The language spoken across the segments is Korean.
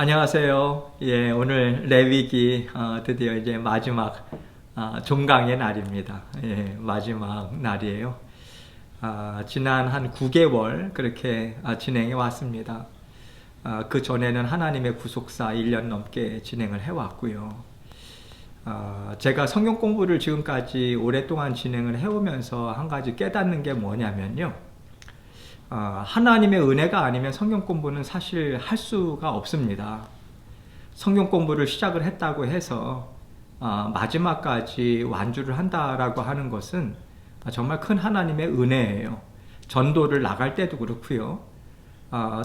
안녕하세요. 예, 오늘 레위기 드디어 이제 마지막 종강의 날입니다. 예, 마지막 날이에요. 지난 한 9개월 그렇게 진행해 왔습니다. 그 전에는 하나님의 구속사 1년 넘게 진행을 해 왔고요. 제가 성경 공부를 지금까지 오랫동안 진행을 해오면서 한 가지 깨닫는 게 뭐냐면요. 하나님의 은혜가 아니면 성경 공부는 사실 할 수가 없습니다. 성경 공부를 시작을 했다고 해서 마지막까지 완주를 한다라고 하는 것은 정말 큰 하나님의 은혜예요. 전도를 나갈 때도 그렇고요.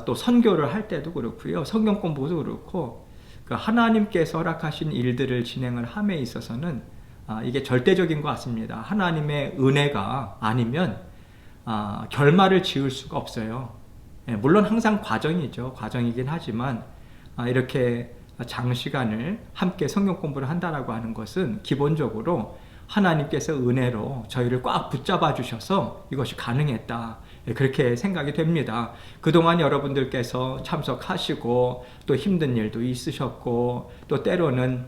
또 선교를 할 때도 그렇고요. 성경 공부도 그렇고 그 하나님께서 허락하신 일들을 진행을 함에 있어서는 이게 절대적인 것 같습니다. 하나님의 은혜가 아니면 결말을 지을 수가 없어요. 물론 항상 과정이죠. 과정이긴 하지만 이렇게 장시간을 함께 성경 공부를 한다라고 하는 것은 기본적으로 하나님께서 은혜로 저희를 꽉 붙잡아 주셔서 이것이 가능했다. 그렇게 생각이 됩니다. 그동안 여러분들께서 참석하시고 또 힘든 일도 있으셨고 또 때로는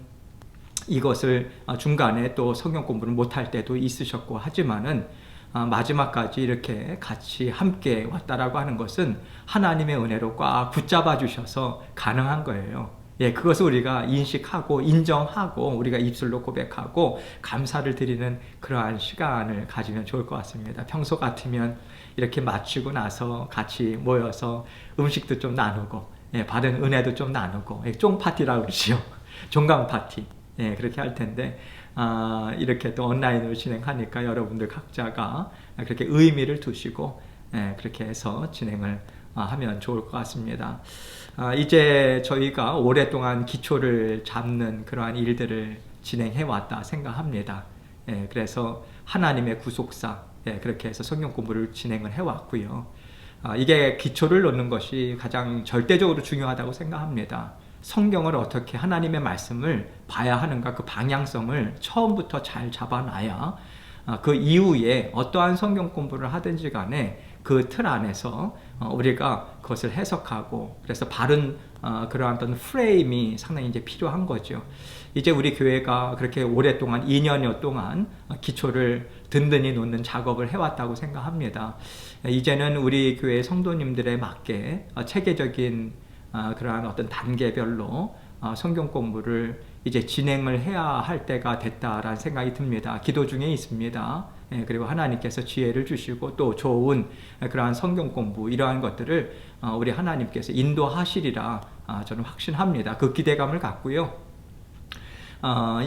이것을 중간에 또 성경 공부를 못할 때도 있으셨고 하지만은 마지막까지 이렇게 같이 함께 왔다라고 하는 것은 하나님의 은혜로 꽉 붙잡아 주셔서 가능한 거예요. 예, 그것을 우리가 인식하고 인정하고 우리가 입술로 고백하고 감사를 드리는 그러한 시간을 가지면 좋을 것 같습니다. 평소 같으면 이렇게 마치고 나서 같이 모여서 음식도 좀 나누고 받은 은혜도 좀 나누고 쫑파티라고 그러지요. 종강 파티. 예, 그렇게 할 텐데 이렇게 또 온라인으로 진행하니까 여러분들 각자가 그렇게 의미를 두시고 그렇게 해서 진행을 하면 좋을 것 같습니다. 이제 저희가 오랫동안 기초를 잡는 그러한 일들을 진행해 왔다 생각합니다. 그래서 하나님의 구속사 그렇게 해서 성경 공부를 진행을 해 왔고요. 이게 기초를 놓는 것이 가장 절대적으로 중요하다고 생각합니다. 성경을 어떻게 하나님의 말씀을 봐야 하는가 그 방향성을 처음부터 잘 잡아놔야 그 이후에 어떠한 성경 공부를 하든지 간에 그 틀 안에서 우리가 그것을 해석하고 그래서 바른 그러한 어떤 프레임이 상당히 이제 필요한 거죠. 이제 우리 교회가 그렇게 오랫동안 2년여 동안 기초를 든든히 놓는 작업을 해왔다고 생각합니다. 이제는 우리 교회 성도님들에 맞게 체계적인 그러한 어떤 단계별로 성경 공부를 이제 진행을 해야 할 때가 됐다라는 생각이 듭니다. 기도 중에 있습니다. 그리고 하나님께서 지혜를 주시고 또 좋은 그러한 성경 공부 이러한 것들을 우리 하나님께서 인도하시리라 저는 확신합니다. 그 기대감을 갖고요.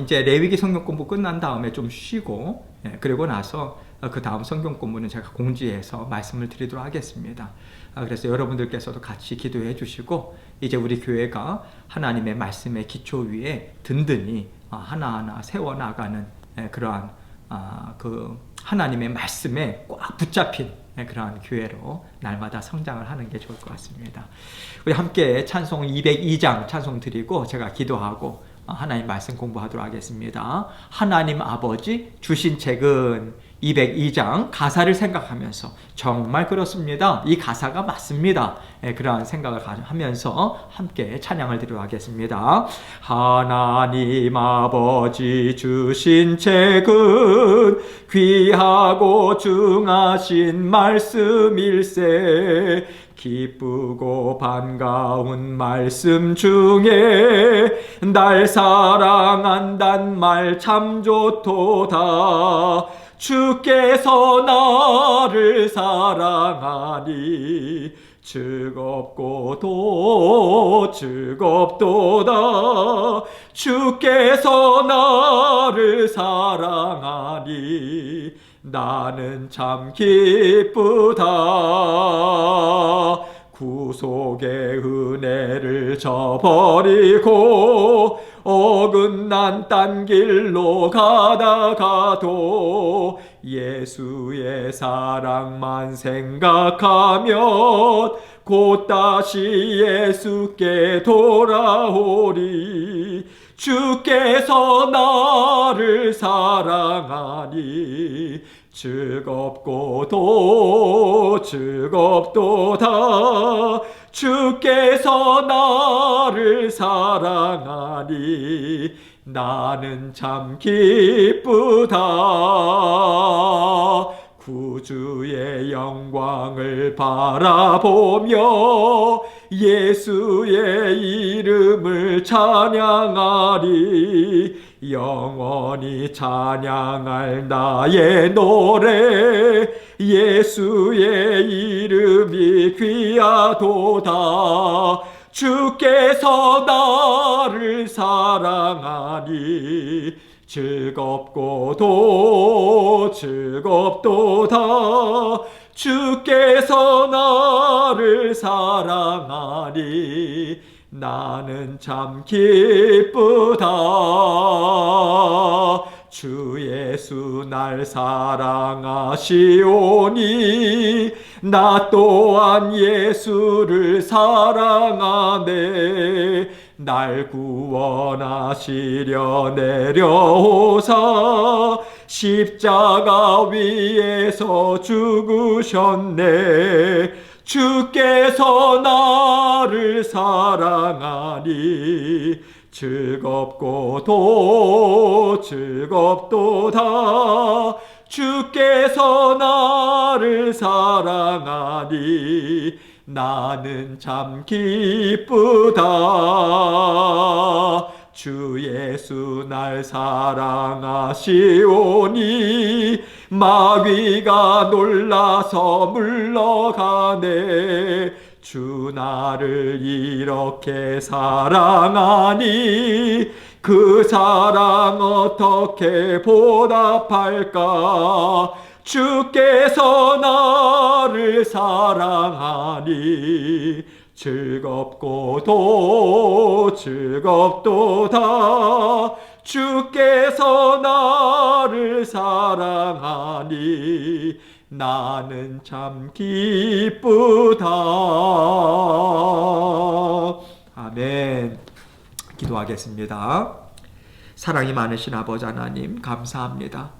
이제 레위기 성경 공부 끝난 다음에 좀 쉬고 그리고 나서 그 다음 성경 공부는 제가 공지해서 말씀을 드리도록 하겠습니다. 그래서 여러분들께서도 같이 기도해 주시고 이제 우리 교회가 하나님의 말씀의 기초 위에 든든히 하나하나 세워나가는 그러한 그 하나님의 말씀에 꽉 붙잡힌 그러한 교회로 날마다 성장을 하는 게 좋을 것 같습니다. 우리 함께 찬송 202장 찬송 드리고 제가 기도하고 하나님 말씀 공부하도록 하겠습니다. 하나님 아버지 주신 책은 202장 가사를 생각하면서 정말 그렇습니다. 이 가사가 맞습니다. 그러한 생각을 하면서 함께 찬양을 드리도록 하겠습니다. 하나님 아버지 주신 책은 귀하고 중하신 말씀일세 기쁘고 반가운 말씀 중에 날 사랑한단 말 참 좋도다. 주께서 나를 사랑하니 즐겁고도 즐겁도다. 주께서 나를 사랑하니 나는 참 기쁘다. 구속의 은혜를 저버리고 어긋난 딴 길로 가다가도 예수의 사랑만 생각하면 곧 다시 예수께 돌아오리. 주께서 나를 사랑하니 즐겁고도 즐겁도다. 주께서 나를 사랑하니 나는 참 기쁘다. 구주의 영광을 바라보며 예수의 이름을 찬양하리. 영원히 찬양할 나의 노래 예수의 이름이 귀하도다. 주께서 나를 사랑하니 즐겁고도 즐겁도다. 주께서 나를 사랑하니 나는 참 기쁘다. 주 예수 날 사랑하시오니 나 또한 예수를 사랑하네. 날 구원하시려 내려오사 십자가 위에서 죽으셨네. 주께서 나를 사랑하니 즐겁고도 즐겁도다. 주께서 나를 사랑하니 나는 참 기쁘다. 주 예수 날 사랑하시오니 마귀가 놀라서 물러가네. 주 나를 이렇게 사랑하니 그 사랑 어떻게 보답할까. 주께서 나를 사랑하니 즐겁고도 즐겁도다. 주께서 나를 사랑하니 나는 참 기쁘다. 아멘. 기도하겠습니다. 사랑이 많으신 아버지 하나님 감사합니다.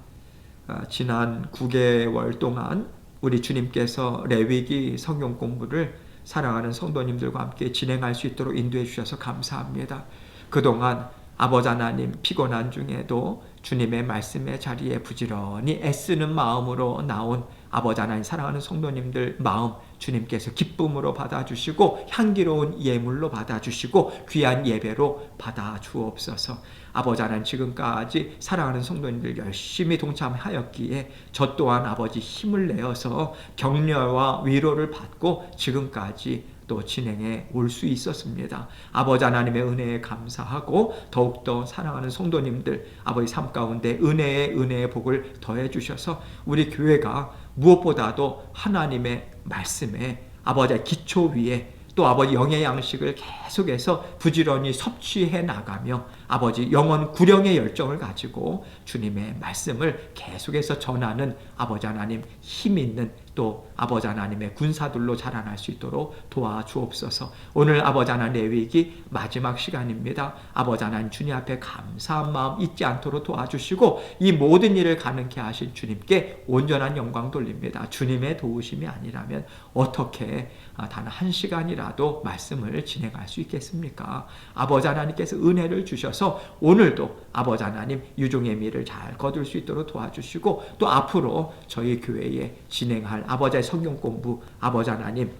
지난 9개월 동안 우리 주님께서 레위기 성경 공부를 사랑하는 성도님들과 함께 진행할 수 있도록 인도해 주셔서 감사합니다. 그동안 아버지 하나님 피곤한 중에도 주님의 말씀의 자리에 부지런히 애쓰는 마음으로 나온 아버지 하나님 사랑하는 성도님들 마음 주님께서 기쁨으로 받아주시고 향기로운 예물로 받아주시고 귀한 예배로 받아주옵소서. 아버지 하나님 지금까지 사랑하는 성도님들 열심히 동참하였기에 저 또한 아버지 힘을 내어서 격려와 위로를 받고 지금까지 또 진행해 올 수 있었습니다. 아버지 하나님의 은혜에 감사하고 더욱더 사랑하는 성도님들 아버지 삶 가운데 은혜의 복을 더해 주셔서 우리 교회가 무엇보다도 하나님의 말씀에 아버지의 기초 위에 또 아버지 영의 양식을 계속해서 부지런히 섭취해 나가며 아버지 영원 구령의 열정을 가지고 주님의 말씀을 계속해서 전하는 아버지 하나님 힘 있는 또 아버지 하나님의 군사들로 자라날 수 있도록 도와주옵소서. 오늘 아버지 하나님 레위기 마지막 시간입니다. 아버지 하나님 주님 앞에 감사한 마음 잊지 않도록 도와주시고 이 모든 일을 가능케 하신 주님께 온전한 영광 돌립니다. 주님의 도우심이 아니라면 어떻게 단 한 시간이라도 말씀을 진행할 수 있겠습니까? 아버지 하나님께서 은혜를 주셔서 오늘도 아버지 하나님 유종의 미를 잘 거둘 수 있도록 도와주시고 또 앞으로 저희 교회에 진행할 아버지의 성경 공부 아버지 하나님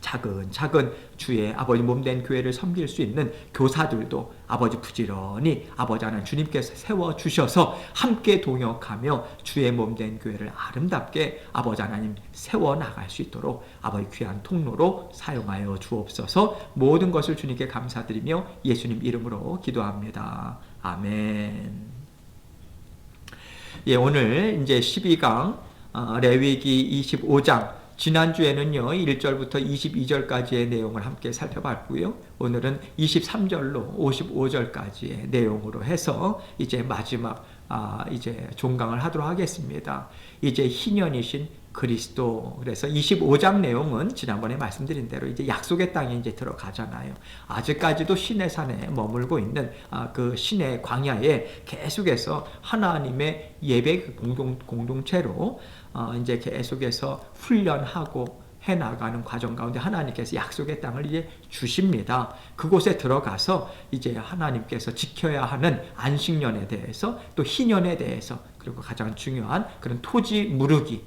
차근차근 주의 아버지 몸된 교회를 섬길 수 있는 교사들도 아버지 부지런히 아버지 하나님 주님께서 세워주셔서 함께 동역하며 주의 몸된 교회를 아름답게 아버지 하나님 세워나갈 수 있도록 아버지 귀한 통로로 사용하여 주옵소서. 모든 것을 주님께 감사드리며 예수님 이름으로 기도합니다. 아멘. 예, 오늘 이제 12강 레위기 25장 지난주에는요 1절부터 22절까지의 내용을 함께 살펴봤고요. 오늘은 23절로 55절까지의 내용으로 해서 이제 마지막 이제 종강을 하도록 하겠습니다. 이제 희년이신 그리스도. 그래서 25장 내용은 지난번에 말씀드린 대로 이제 약속의 땅에 이제 들어가잖아요. 아직까지도 시내 산에 머물고 있는 그 시내 광야에 계속해서 하나님의 예배 공동체로 이제 계속해서 훈련하고 해나가는 과정 가운데 하나님께서 약속의 땅을 이제 주십니다. 그곳에 들어가서 이제 하나님께서 지켜야 하는 안식년에 대해서 또 희년에 대해서 그리고 가장 중요한 그런 토지 무르기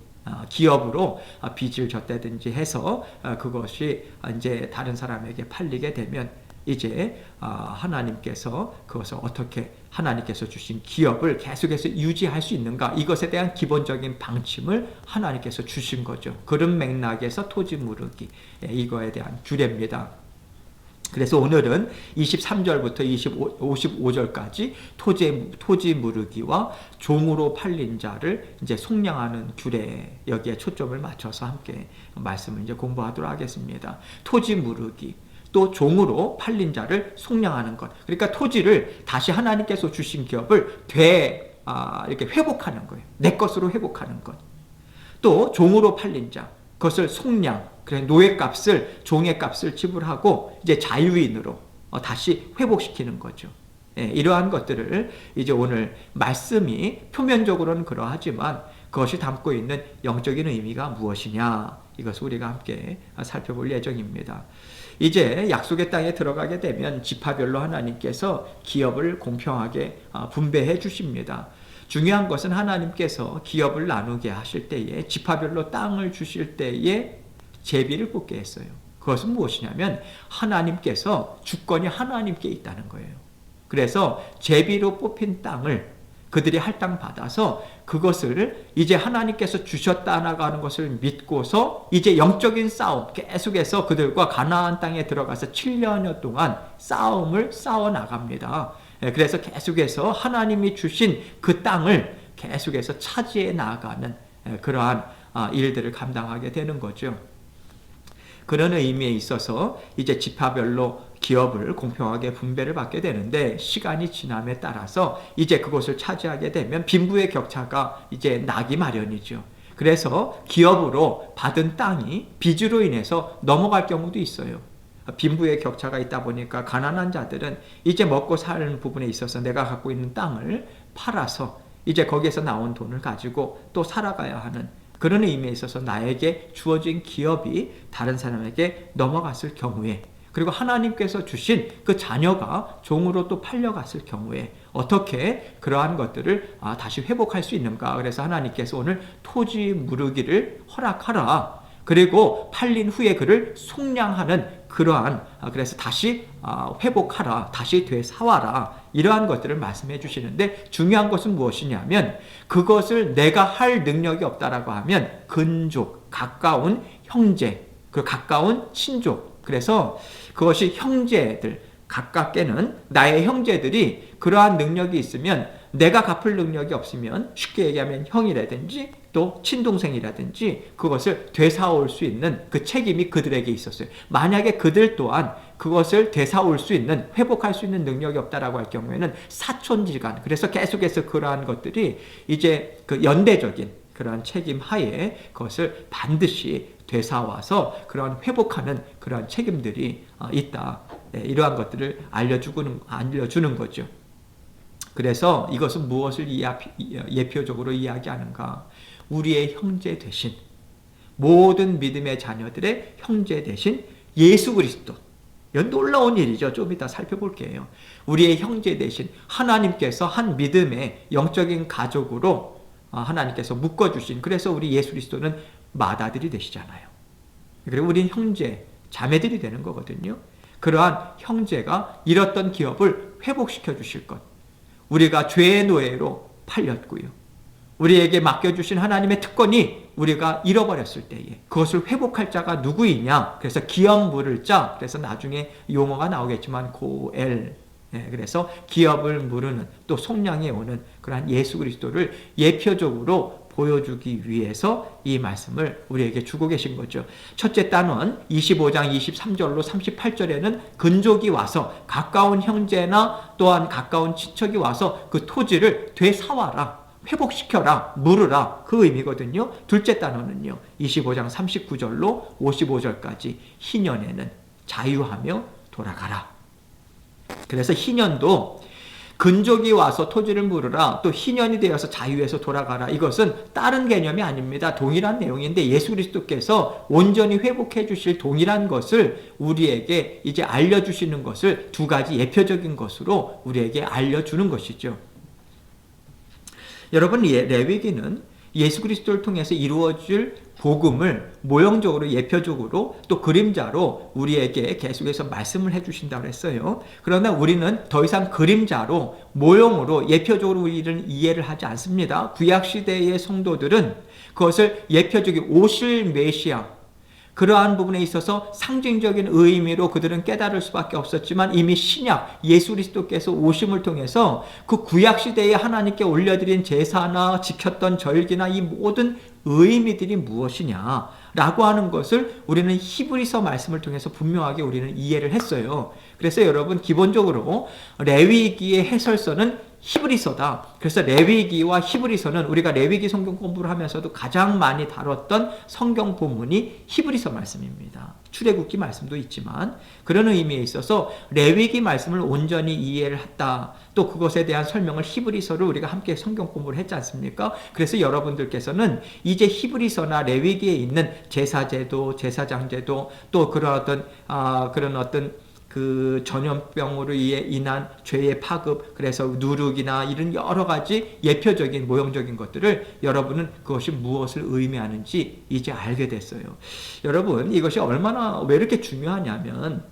기업으로 빚을 졌다든지 해서 그것이 이제 다른 사람에게 팔리게 되면 이제 하나님께서 그것을 어떻게 하나님께서 주신 기업을 계속해서 유지할 수 있는가, 이것에 대한 기본적인 방침을 하나님께서 주신 거죠. 그런 맥락에서 토지 무르기, 이거에 대한 규례입니다. 그래서 오늘은 23절부터 55절까지 토지 무르기와 종으로 팔린 자를 이제 속량하는 규례, 여기에 초점을 맞춰서 함께 말씀을 이제 공부하도록 하겠습니다. 토지 무르기, 또 종으로 팔린 자를 속량하는 것. 그러니까 토지를 다시 하나님께서 주신 기업을 이렇게 회복하는 거예요. 내 것으로 회복하는 것. 또 종으로 팔린 자, 그것을 속량, 그래 노예값을, 종의값을 지불하고 이제 자유인으로 다시 회복시키는 거죠. 이러한 것들을 이제 오늘 말씀이 표면적으로는 그러하지만 그것이 담고 있는 영적인 의미가 무엇이냐, 이것을 우리가 함께 살펴볼 예정입니다. 이제 약속의 땅에 들어가게 되면 지파별로 하나님께서 기업을 공평하게 분배해 주십니다. 중요한 것은 하나님께서 기업을 나누게 하실 때에 지파별로 땅을 주실 때에 제비를 뽑게 했어요. 그것은 무엇이냐면 하나님께서 주권이 하나님께 있다는 거예요. 그래서 제비로 뽑힌 땅을 그들이 할당 받아서 그것을 이제 하나님께서 주셨다라고 하는 것을 믿고서 이제 영적인 싸움 계속해서 그들과 가나안 땅에 들어가서 7년여 동안 싸움을 싸워 나갑니다. 그래서 계속해서 하나님이 주신 그 땅을 계속해서 차지해 나가는 그러한 일들을 감당하게 되는 거죠. 그런 의미에 있어서 이제 지파별로 기업을 공평하게 분배를 받게 되는데, 시간이 지남에 따라서 이제 그것을 차지하게 되면 빈부의 격차가 이제 나기 마련이죠. 그래서 기업으로 받은 땅이 빚으로 인해서 넘어갈 경우도 있어요. 빈부의 격차가 있다 보니까 가난한 자들은 이제 먹고 사는 부분에 있어서 내가 갖고 있는 땅을 팔아서 이제 거기에서 나온 돈을 가지고 또 살아가야 하는 그런 의미에 있어서 나에게 주어진 기업이 다른 사람에게 넘어갔을 경우에, 그리고 하나님께서 주신 그 자녀가 종으로 또 팔려갔을 경우에 어떻게 그러한 것들을 다시 회복할 수 있는가. 그래서 하나님께서 오늘 토지 무르기를 허락하라. 그리고 팔린 후에 그를 속량하는 그러한, 그래서 다시 회복하라, 다시 되사와라, 이러한 것들을 말씀해 주시는데, 중요한 것은 무엇이냐면 그것을 내가 할 능력이 없다라고 하면 근족, 가까운 형제, 그 가까운 친족, 그래서 그것이 형제들, 가깝게는 나의 형제들이 그러한 능력이 있으면, 내가 갚을 능력이 없으면 쉽게 얘기하면 형이라든지 또 친동생이라든지 그것을 되사올 수 있는 그 책임이 그들에게 있었어요. 만약에 그들 또한 그것을 되사올 수 있는, 회복할 수 있는 능력이 없다라고 할 경우에는 사촌지간, 그래서 계속해서 그러한 것들이 이제 그 연대적인 그러한 책임 하에 그것을 반드시 되사와서 그러한 회복하는 그러한 책임들이 있다. 이러한 것들을 알려주는 거죠. 그래서 이것은 무엇을 예표적으로 이야기하는가? 우리의 형제 되신, 모든 믿음의 자녀들의 형제 되신 예수 그리스도. 이건 놀라운 일이죠. 좀 이따 살펴볼게요. 우리의 형제 되신 하나님께서 한 믿음의 영적인 가족으로 하나님께서 묶어주신, 그래서 우리 예수 그리스도는 맏아들이 되시잖아요. 그리고 우리는 형제, 자매들이 되는 거거든요. 그러한 형제가 잃었던 기업을 회복시켜 주실 것. 우리가 죄의 노예로 팔렸고요. 우리에게 맡겨주신 하나님의 특권이 우리가 잃어버렸을 때에 그것을 회복할 자가 누구이냐? 그래서 기업 물을 자, 그래서 나중에 용어가 나오겠지만 고엘, 그래서 기업을 물으는, 또 속량해 오는 그러한 예수 그리스도를 예표적으로 보여주기 위해서 이 말씀을 우리에게 주고 계신 거죠. 첫째 단원 25장 23절로 38절에는 근족이 와서, 가까운 형제나 또한 가까운 친척이 와서 그 토지를 되사와라, 회복시켜라, 물으라, 그 의미거든요. 둘째 단어는요, 25장 39절로 55절까지 희년에는 자유하며 돌아가라. 그래서 희년도 근족이 와서 토지를 물으라, 또 희년이 되어서 자유에서 돌아가라, 이것은 다른 개념이 아닙니다. 동일한 내용인데 예수 그리스도께서 온전히 회복해 주실 동일한 것을 우리에게 이제 알려주시는 것을 두 가지 예표적인 것으로 우리에게 알려주는 것이죠. 여러분, 레위기는 예수 그리스도를 통해서 이루어질 복음을 모형적으로, 예표적으로, 또 그림자로 우리에게 계속해서 말씀을 해주신다고 했어요. 그러나 우리는 더 이상 그림자로, 모형으로, 예표적으로 우리는 이해를 하지 않습니다. 구약시대의 성도들은 그것을 예표적인 오실 메시아, 그러한 부분에 있어서 상징적인 의미로 그들은 깨달을 수밖에 없었지만, 이미 신약 예수 그리스도께서 오심을 통해서 그 구약시대에 하나님께 올려드린 제사나 지켰던 절기나 이 모든 의미들이 무엇이냐 라고 하는 것을 우리는 히브리서 말씀을 통해서 분명하게 우리는 이해를 했어요. 그래서 여러분, 기본적으로 레위기의 해설서는 히브리서다. 그래서 레위기와 히브리서는 우리가 레위기 성경 공부를 하면서도 가장 많이 다뤘던 성경 본문이 히브리서 말씀입니다. 출애굽기 말씀도 있지만, 그런 의미에 있어서 레위기 말씀을 온전히 이해를 했다. 또 그것에 대한 설명을 히브리서를 우리가 함께 성경 공부를 했지 않습니까? 그래서 여러분들께서는 이제 히브리서나 레위기에 있는 제사제도, 제사장제도, 또 그런 어떤 그 전염병으로 인한 죄의 파급, 그래서 누룩이나 이런 여러 가지 예표적인 모형적인 것들을 여러분은 그것이 무엇을 의미하는지 이제 알게 됐어요. 여러분, 이것이 왜 이렇게 중요하냐면,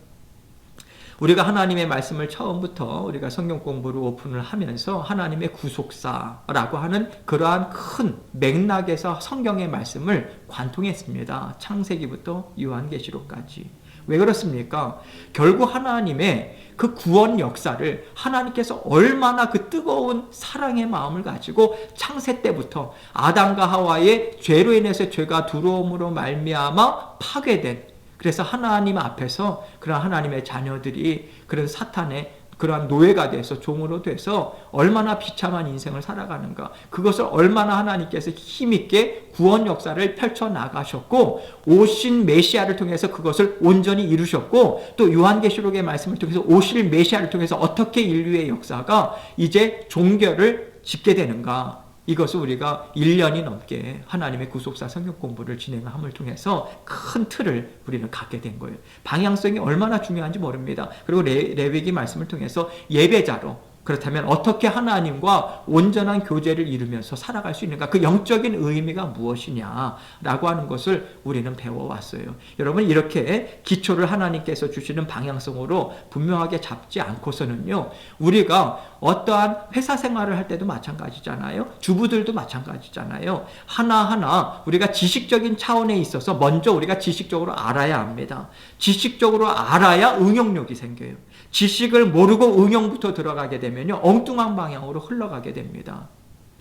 우리가 하나님의 말씀을 처음부터 우리가 성경 공부를 오픈을 하면서 하나님의 구속사라고 하는 그러한 큰 맥락에서 성경의 말씀을 관통했습니다. 창세기부터 요한계시록까지. 왜 그렇습니까? 결국 하나님의 그 구원 역사를 하나님께서 얼마나 그 뜨거운 사랑의 마음을 가지고 창세 때부터 아담과 하와의 죄로 인해서 죄가 들어옴으로 말미암아 파괴된, 그래서 하나님 앞에서 그런 하나님의 자녀들이 그런 사탄의 그러한 노예가 돼서, 종으로 돼서 얼마나 비참한 인생을 살아가는가, 그것을 얼마나 하나님께서 힘있게 구원 역사를 펼쳐나가셨고, 오신 메시아를 통해서 그것을 온전히 이루셨고, 또 요한계시록의 말씀을 통해서 오실 메시아를 통해서 어떻게 인류의 역사가 이제 종결을 짓게 되는가, 이것을 우리가 1년이 넘게 하나님의 구속사 성경 공부를 진행함을 통해서 큰 틀을 우리는 갖게 된 거예요. 방향성이 얼마나 중요한지 모릅니다. 그리고 레위기 말씀을 통해서 예배자로, 그렇다면 어떻게 하나님과 온전한 교제를 이루면서 살아갈 수 있는가, 그 영적인 의미가 무엇이냐라고 하는 것을 우리는 배워왔어요. 여러분, 이렇게 기초를 하나님께서 주시는 방향성으로 분명하게 잡지 않고서는요, 우리가 어떠한 회사 생활을 할 때도 마찬가지잖아요. 주부들도 마찬가지잖아요. 하나하나 우리가 지식적인 차원에 있어서 먼저 우리가 지식적으로 알아야 합니다. 지식적으로 알아야 응용력이 생겨요. 지식을 모르고 응용부터 들어가게 되면요, 엉뚱한 방향으로 흘러가게 됩니다.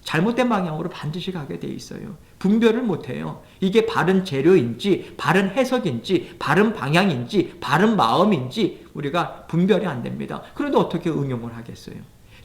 잘못된 방향으로 반드시 가게 돼 있어요. 분별을 못해요. 이게 바른 재료인지, 바른 해석인지, 바른 방향인지, 바른 마음인지 우리가 분별이 안 됩니다. 그런데 어떻게 응용을 하겠어요?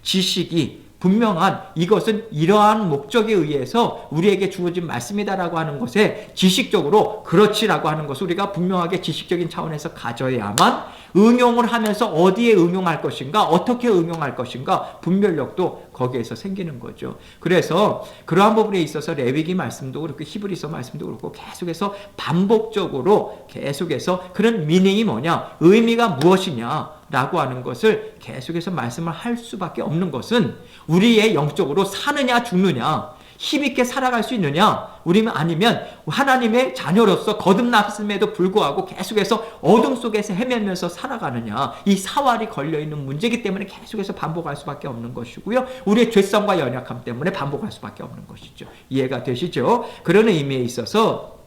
지식이 분명한, 이것은 이러한 목적에 의해서 우리에게 주어진 말씀이다라고 하는 것에 지식적으로 그렇지라고 하는 것을 우리가 분명하게 지식적인 차원에서 가져야만 응용을 하면서 어디에 응용할 것인가, 어떻게 응용할 것인가, 분별력도 거기에서 생기는 거죠. 그래서 그러한 부분에 있어서 레위기 말씀도 그렇고 히브리서 말씀도 그렇고 계속해서 반복적으로 계속해서 그런 미닝이 뭐냐, 의미가 무엇이냐 라고 하는 것을 계속해서 말씀을 할 수밖에 없는 것은, 우리의 영적으로 사느냐 죽느냐, 힘있게 살아갈 수 있느냐, 우리는 아니면 하나님의 자녀로서 거듭났음에도 불구하고 계속해서 어둠 속에서 헤매면서 살아가느냐, 이 사활이 걸려있는 문제이기 때문에 계속해서 반복할 수밖에 없는 것이고요, 우리의 죄성과 연약함 때문에 반복할 수밖에 없는 것이죠. 이해가 되시죠? 그런 의미에 있어서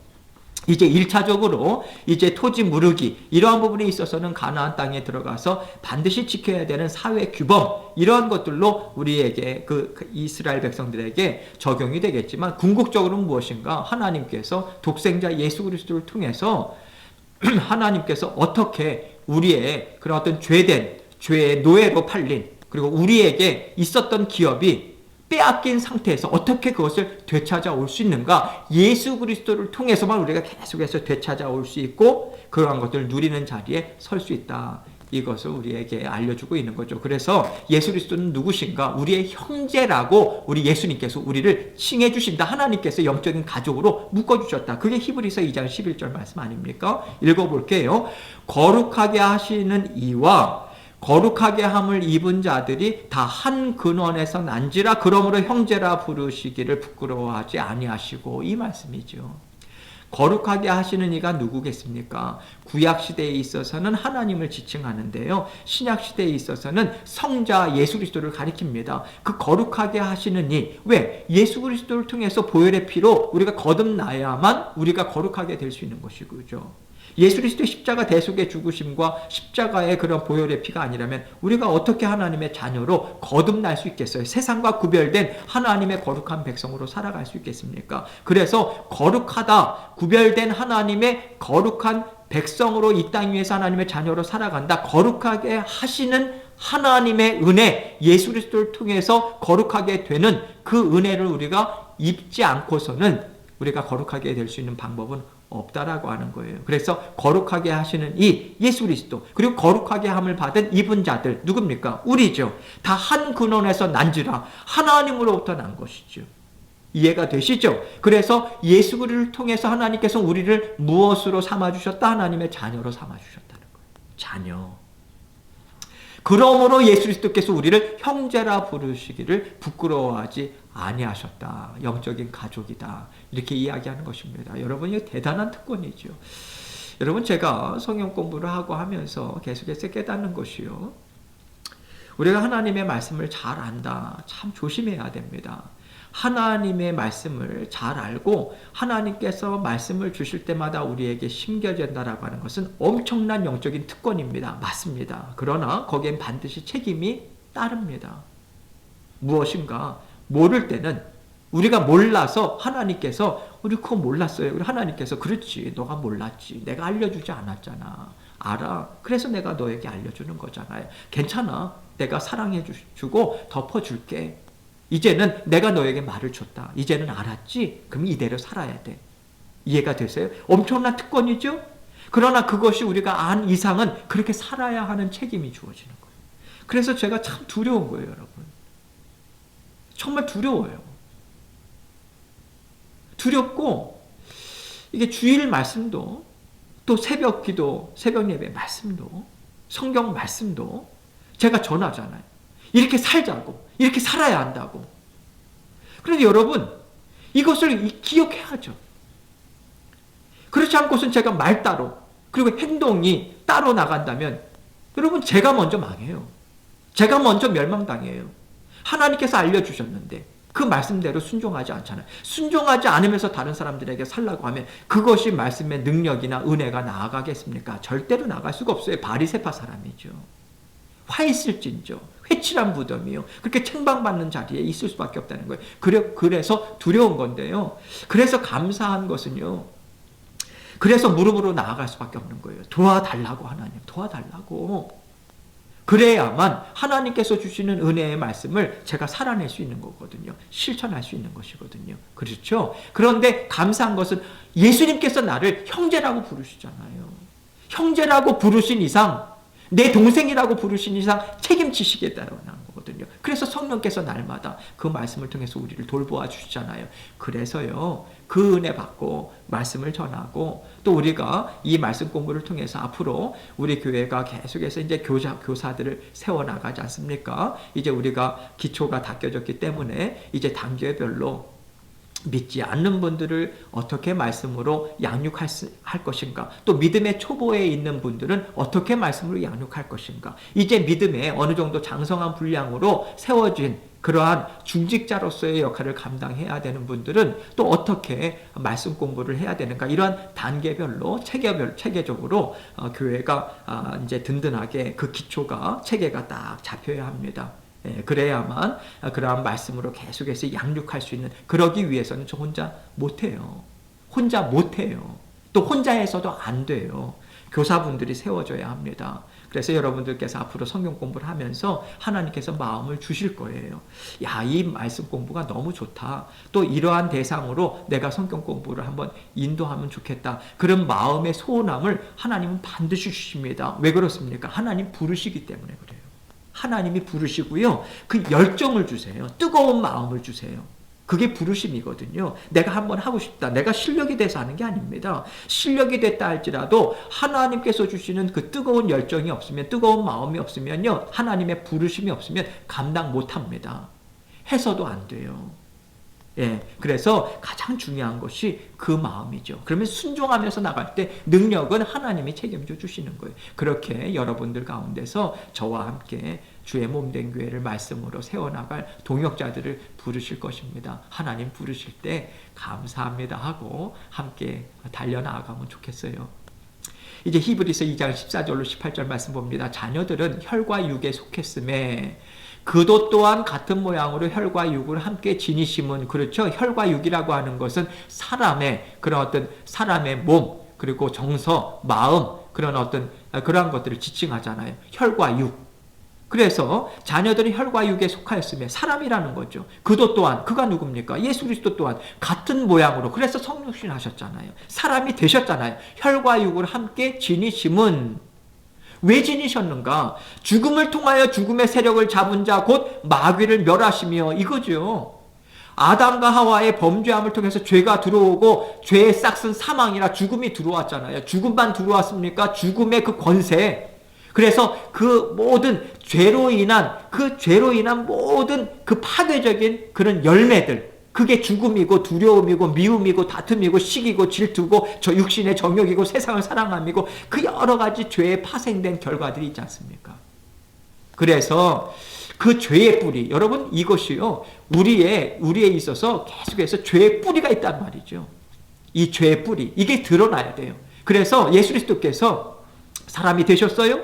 이제 1차적으로 이제 토지 무르기, 이러한 부분에 있어서는 가나안 땅에 들어가서 반드시 지켜야 되는 사회 규범, 이러한 것들로 우리에게 그 이스라엘 백성들에게 적용이 되겠지만, 궁극적으로는 무엇인가, 하나님께서 독생자 예수 그리스도를 통해서 하나님께서 어떻게 우리의 그런 어떤 죄의 노예로 팔린, 그리고 우리에게 있었던 기업이 빼앗긴 상태에서 어떻게 그것을 되찾아올 수 있는가? 예수 그리스도를 통해서만 우리가 계속해서 되찾아올 수 있고 그러한 것들을 누리는 자리에 설 수 있다. 이것을 우리에게 알려주고 있는 거죠. 그래서 예수 그리스도는 누구신가? 우리의 형제라고 우리 예수님께서 우리를 칭해 주신다. 하나님께서 영적인 가족으로 묶어주셨다. 그게 히브리서 2장 11절 말씀 아닙니까? 읽어볼게요. 거룩하게 하시는 이와 거룩하게 함을 입은 자들이 다 한 근원에서 난지라 그러므로 형제라 부르시기를 부끄러워하지 아니하시고, 이 말씀이죠. 거룩하게 하시는 이가 누구겠습니까? 구약시대에 있어서는 하나님을 지칭하는데요. 신약시대에 있어서는 성자 예수 그리스도를 가리킵니다. 그 거룩하게 하시는 이, 왜? 예수 그리스도를 통해서 보혈의 피로 우리가 거듭나야만 우리가 거룩하게 될 수 있는 것이죠. 예수 그리스도의 십자가 대속의 죽으심과 십자가의 그런 보혈의 피가 아니라면 우리가 어떻게 하나님의 자녀로 거듭날 수 있겠어요? 세상과 구별된 하나님의 거룩한 백성으로 살아갈 수 있겠습니까? 그래서 거룩하다, 구별된 하나님의 거룩한 백성으로 이 땅 위에서 하나님의 자녀로 살아간다. 거룩하게 하시는 하나님의 은혜, 예수 그리스도를 통해서 거룩하게 되는 그 은혜를 우리가 입지 않고서는 우리가 거룩하게 될 수 있는 방법은 없다라고 하는 거예요. 그래서 거룩하게 하시는 이 예수 그리스도, 그리고 거룩하게 함을 받은 입은 자들 누굽니까? 우리죠. 다 한 근원에서 난지라 하나님으로부터 난 것이죠. 이해가 되시죠? 그래서 예수 그리스도를 통해서 하나님께서 우리를 무엇으로 삼아주셨다? 하나님의 자녀로 삼아주셨다는 거예요. 자녀. 그러므로 예수 그리스도께서 우리를 형제라 부르시기를 부끄러워하지 아니하셨다. 영적인 가족이다. 이렇게 이야기하는 것입니다. 여러분, 이거 대단한 특권이죠. 여러분, 제가 성경 공부를 하고 하면서 계속해서 깨닫는 것이요. 우리가 하나님의 말씀을 잘 안다. 참 조심해야 됩니다. 하나님의 말씀을 잘 알고 하나님께서 말씀을 주실 때마다 우리에게 심겨진다라고 하는 것은 엄청난 영적인 특권입니다. 맞습니다. 그러나 거기엔 반드시 책임이 따릅니다. 무엇인가? 모를 때는 우리가 몰라서 하나님께서 우리 그거 몰랐어요. 우리 하나님께서 그렇지, 너가 몰랐지. 내가 알려주지 않았잖아. 알아. 그래서 내가 너에게 알려주는 거잖아요. 괜찮아. 내가 사랑해 주고 덮어줄게. 이제는 내가 너에게 말을 줬다. 이제는 알았지? 그럼 이대로 살아야 돼. 이해가 되세요? 엄청난 특권이죠? 그러나 그것이 우리가 안 이상은 그렇게 살아야 하는 책임이 주어지는 거예요. 그래서 제가 참 두려운 거예요, 여러분. 정말 두려워요. 두렵고, 이게 주일 말씀도, 또 새벽 기도, 새벽 예배 말씀도, 성경 말씀도 제가 전하잖아요. 이렇게 살자고, 이렇게 살아야 한다고. 그런데 여러분, 이것을 기억해야죠. 그렇지 않고선 제가 말 따로, 그리고 행동이 따로 나간다면 여러분, 제가 먼저 망해요. 제가 먼저 멸망당해요. 하나님께서 알려주셨는데 그 말씀대로 순종하지 않잖아요. 순종하지 않으면서 다른 사람들에게 살라고 하면 그것이 말씀의 능력이나 은혜가 나아가겠습니까? 절대로 나갈 수가 없어요. 바리새파 사람이죠. 화 있을진저 회칠한 무덤이요. 그렇게 책망받는 자리에 있을 수밖에 없다는 거예요. 그래서 두려운 건데요. 그래서 감사한 것은요. 그래서 무릎으로 나아갈 수밖에 없는 거예요. 도와달라고, 하나님 도와달라고. 그래야만 하나님께서 주시는 은혜의 말씀을 제가 살아낼 수 있는 거거든요. 실천할 수 있는 것이거든요. 그렇죠? 그런데 감사한 것은 예수님께서 나를 형제라고 부르시잖아요. 형제라고 부르신 이상, 내 동생이라고 부르신 이상 책임지시겠다고 하는 거거든요. 그래서 성령께서 날마다 그 말씀을 통해서 우리를 돌보아 주시잖아요. 그래서요, 그 은혜 받고 말씀을 전하고 또 우리가 이 말씀 공부를 통해서 앞으로 우리 교회가 계속해서 이제 교사들을 세워나가지 않습니까? 이제 우리가 기초가 닦여졌기 때문에 이제 단계별로 믿지 않는 분들을 어떻게 말씀으로 양육할 것인가, 또 믿음의 초보에 있는 분들은 어떻게 말씀으로 양육할 것인가, 이제 믿음에 어느 정도 장성한 분량으로 세워진 그러한 중직자로서의 역할을 감당해야 되는 분들은 또 어떻게 말씀 공부를 해야 되는가, 이러한 단계별로 체계적으로 교회가 이제 든든하게 그 기초가 체계가 딱 잡혀야 합니다. 그래야만 그러한 말씀으로 계속해서 양육할 수 있는, 그러기 위해서는 저 혼자 못해요. 혼자 못해요. 또 혼자 해서도 안 돼요. 교사분들이 세워져야 합니다. 그래서 여러분들께서 앞으로 성경 공부를 하면서 하나님께서 마음을 주실 거예요. 야, 이 말씀 공부가 너무 좋다. 또 이러한 대상으로 내가 성경 공부를 한번 인도하면 좋겠다. 그런 마음의 소원함을 하나님은 반드시 주십니다. 왜 그렇습니까? 하나님 부르시기 때문에 그래요. 하나님이 부르시고요. 그 열정을 주세요. 뜨거운 마음을 주세요. 그게 부르심이거든요. 내가 한번 하고 싶다. 내가 실력이 돼서 하는 게 아닙니다. 실력이 됐다 할지라도 하나님께서 주시는 그 뜨거운 열정이 없으면, 뜨거운 마음이 없으면요, 하나님의 부르심이 없으면 감당 못합니다. 해서도 안 돼요. 예, 그래서 가장 중요한 것이 그 마음이죠. 그러면 순종하면서 나갈 때 능력은 하나님이 책임져 주시는 거예요. 그렇게 여러분들 가운데서 저와 함께 주의 몸된 교회를 말씀으로 세워나갈 동역자들을 부르실 것입니다. 하나님 부르실 때 감사합니다 하고 함께 달려나가면 좋겠어요. 이제 히브리서 2장 14절로 18절 말씀 봅니다. 자녀들은 혈과 육에 속했음에 그도 또한 같은 모양으로 혈과 육을 함께 지니심은, 그렇죠? 혈과 육이라고 하는 것은 사람의 그런 어떤 사람의 몸, 그리고 정서, 마음, 그러한 것들을 지칭하잖아요. 혈과 육. 그래서 자녀들이 혈과 육에 속하였으며 사람이라는 거죠. 그도 또한, 그가 누굽니까? 예수 그리스도 또한 같은 모양으로, 그래서 성육신 하셨잖아요. 사람이 되셨잖아요. 혈과 육을 함께 지니심은, 왜 지니셨는가? 죽음을 통하여 죽음의 세력을 잡은 자 곧 마귀를 멸하시며, 이거죠. 아담과 하와의 범죄함을 통해서 죄가 들어오고 죄의 싹은 사망이라 죽음이 들어왔잖아요. 죽음만 들어왔습니까? 죽음의 그 권세. 그래서 그 모든 죄로 인한 모든 그 파괴적인 그런 열매들, 그게 죽음이고 두려움이고 미움이고 다툼이고 시기고 질투고 저 육신의 정욕이고 세상을 사랑함이고 그 여러 가지 죄에 파생된 결과들이 있지 않습니까? 그래서 그 죄의 뿌리, 여러분 이것이요, 우리에 있어서 계속해서 죄의 뿌리가 있단 말이죠. 이 죄의 뿌리, 이게 드러나야 돼요. 그래서 예수 그리스도께서 사람이 되셨어요.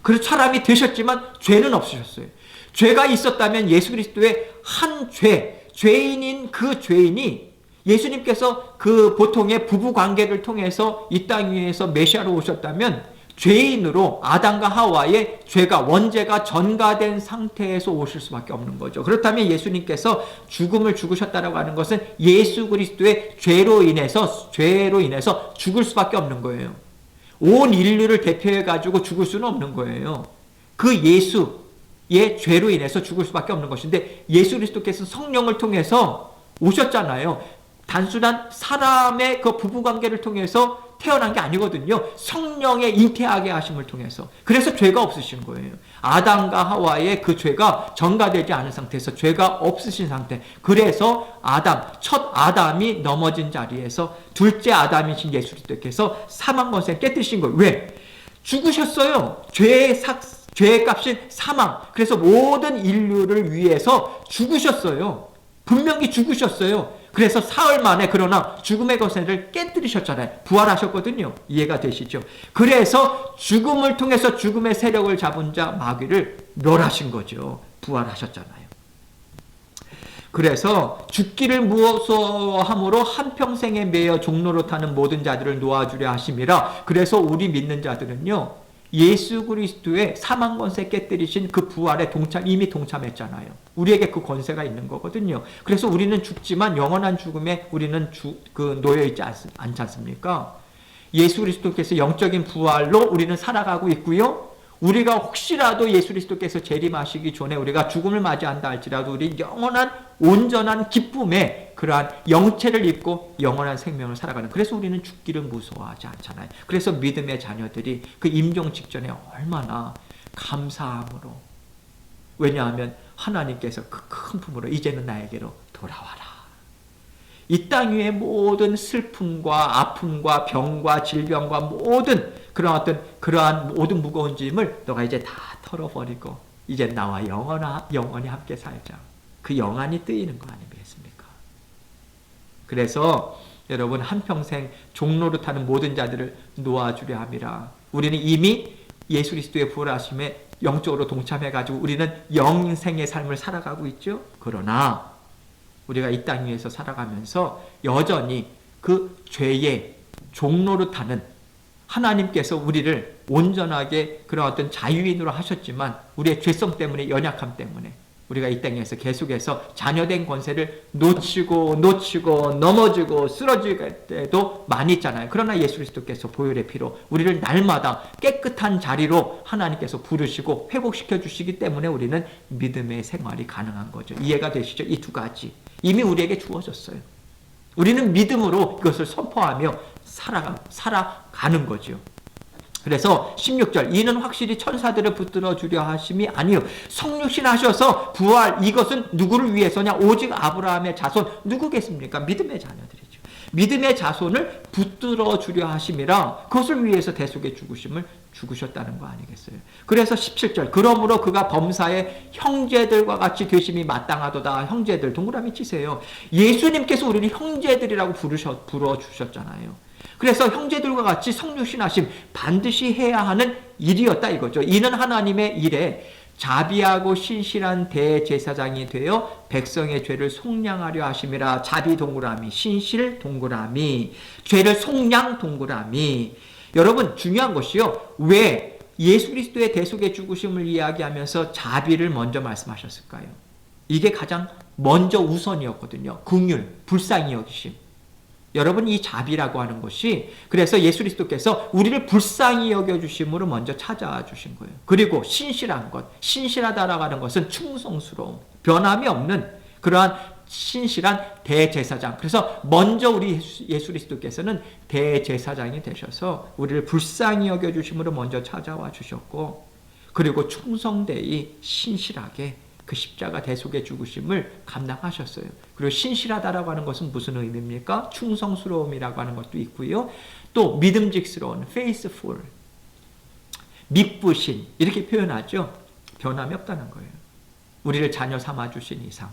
그래서 사람이 되셨지만 죄는 없으셨어요. 죄가 있었다면 예수 그리스도의 한 죄인인 그 죄인이, 예수님께서 그 보통의 부부 관계를 통해서 이 땅 위에서 메시아로 오셨다면 죄인으로 아담과 하와의 죄가, 원죄가 전가된 상태에서 오실 수밖에 없는 거죠. 그렇다면 예수님께서 죽음을 죽으셨다라고 하는 것은 예수 그리스도의 죄로 인해서 죽을 수밖에 없는 거예요. 온 인류를 대표해 가지고 죽을 수는 없는 거예요. 그 예수의 죄로 인해서 죽을 수밖에 없는 것인데, 예수 그리스도께서 성령을 통해서 오셨잖아요. 단순한 사람의 그 부부관계를 통해서 태어난 게 아니거든요. 성령의 잉태하게 하심을 통해서. 그래서 죄가 없으신 거예요. 아담과 하와의 그 죄가 전가되지 않은 상태에서, 죄가 없으신 상태. 그래서 첫 아담이 넘어진 자리에서 둘째 아담이신 예수 그리스도께서 사망 권세를 깨뜨리신 거예요. 왜? 죽으셨어요. 죄의 값인 사망. 그래서 모든 인류를 위해서 죽으셨어요. 분명히 죽으셨어요. 그래서 사흘 만에 그러나 죽음의 권세를 깨뜨리셨잖아요. 부활하셨거든요. 이해가 되시죠? 그래서 죽음을 통해서 죽음의 세력을 잡은 자 마귀를 멸하신 거죠. 부활하셨잖아요. 그래서 죽기를 무서워함으로 한평생에 매여 종로로 타는 모든 자들을 놓아주려 하심이라. 그래서 우리 믿는 자들은요, 예수 그리스도의 사망 권세 깨뜨리신 그 부활에 이미 동참했잖아요. 우리에게 그 권세가 있는 거거든요. 그래서 우리는 죽지만 영원한 죽음에 우리는 놓여있지 않지 않습니까? 예수 그리스도께서 영적인 부활로 우리는 살아가고 있고요. 우리가 혹시라도 예수 그리스도께서 재림하시기 전에 우리가 죽음을 맞이한다 할지라도 우리 영원한 온전한 기쁨에 그러한 영체를 입고 영원한 생명을 살아가는, 그래서 우리는 죽기를 무서워하지 않잖아요. 그래서 믿음의 자녀들이 그 임종 직전에 얼마나 감사함으로, 왜냐하면 하나님께서 그 큰 품으로 이제는 나에게로 돌아와라. 이 땅 위의 모든 슬픔과 아픔과 병과 질병과 모든 그러한 모든 무거운 짐을 너가 이제 다 털어버리고 이제 나와 영원히 함께 살자. 그 영안이 뜨이는 거 아니겠습니까? 그래서 여러분, 한평생 종로를 타는 모든 자들을 놓아주려 함이라. 우리는 이미 예수 그리스도의 부활하심에 영적으로 동참해가지고 우리는 영생의 삶을 살아가고 있죠. 그러나 우리가 이 땅 위에서 살아가면서 여전히 그 죄의 종로를 타는 하나님께서 우리를 온전하게 그런 어떤 자유인으로 하셨지만 우리의 죄성 때문에, 연약함 때문에 우리가 이 땅에서 계속해서 자녀된 권세를 놓치고 넘어지고 쓰러질 때도 많이 있잖아요. 그러나 예수 그리스도께서 보혈의 피로 우리를 날마다 깨끗한 자리로 하나님께서 부르시고 회복시켜 주시기 때문에 우리는 믿음의 생활이 가능한 거죠. 이해가 되시죠? 이 두 가지 이미 우리에게 주어졌어요. 우리는 믿음으로 이것을 선포하며 살아가는 거죠. 그래서 16절, 이는 확실히 천사들을 붙들어 주려 하심이 아니요 성육신 하셔서 부활, 이것은 누구를 위해서냐? 오직 아브라함의 자손, 누구겠습니까? 믿음의 자녀들이죠. 믿음의 자손을 붙들어 주려 하심이라, 그것을 위해서 대속의 죽으심을 죽으셨다는 거 아니겠어요? 그래서 17절, 그러므로 그가 범사의 형제들과 같이 되심이 마땅하도다. 형제들, 동그라미 치세요. 예수님께서 우리를 형제들이라고 부르셨잖아요. 그래서 형제들과 같이 성육신하심, 반드시 해야 하는 일이었다 이거죠. 이는 하나님의 일에 자비하고 신실한 대제사장이 되어 백성의 죄를 속량하려 하심이라. 자비 동그라미, 신실 동그라미, 죄를 속량 동그라미. 여러분 중요한 것이요, 왜 예수 그리스도의 대속의 죽으심을 이야기하면서 자비를 먼저 말씀하셨을까요? 이게 가장 먼저 우선이었거든요. 긍휼, 불쌍히 여기심. 여러분, 이 자비라고 하는 것이, 그래서 예수 그리스도께서 우리를 불쌍히 여겨주심으로 먼저 찾아와 주신 거예요. 그리고 신실한 것, 신실하다라고 하는 것은 충성스러움, 변함이 없는 그러한 신실한 대제사장. 그래서 먼저 우리 예수 그리스도께서는 대제사장이 되셔서 우리를 불쌍히 여겨주심으로 먼저 찾아와 주셨고, 그리고 충성되이 신실하게 그 십자가 대속의 죽으심을 감당하셨어요. 그리고 신실하다라고 하는 것은 무슨 의미입니까? 충성스러움이라고 하는 것도 있고요. 또 믿음직스러운, faithful, 믿부신, 이렇게 표현하죠. 변함이 없다는 거예요. 우리를 자녀 삼아주신 이상,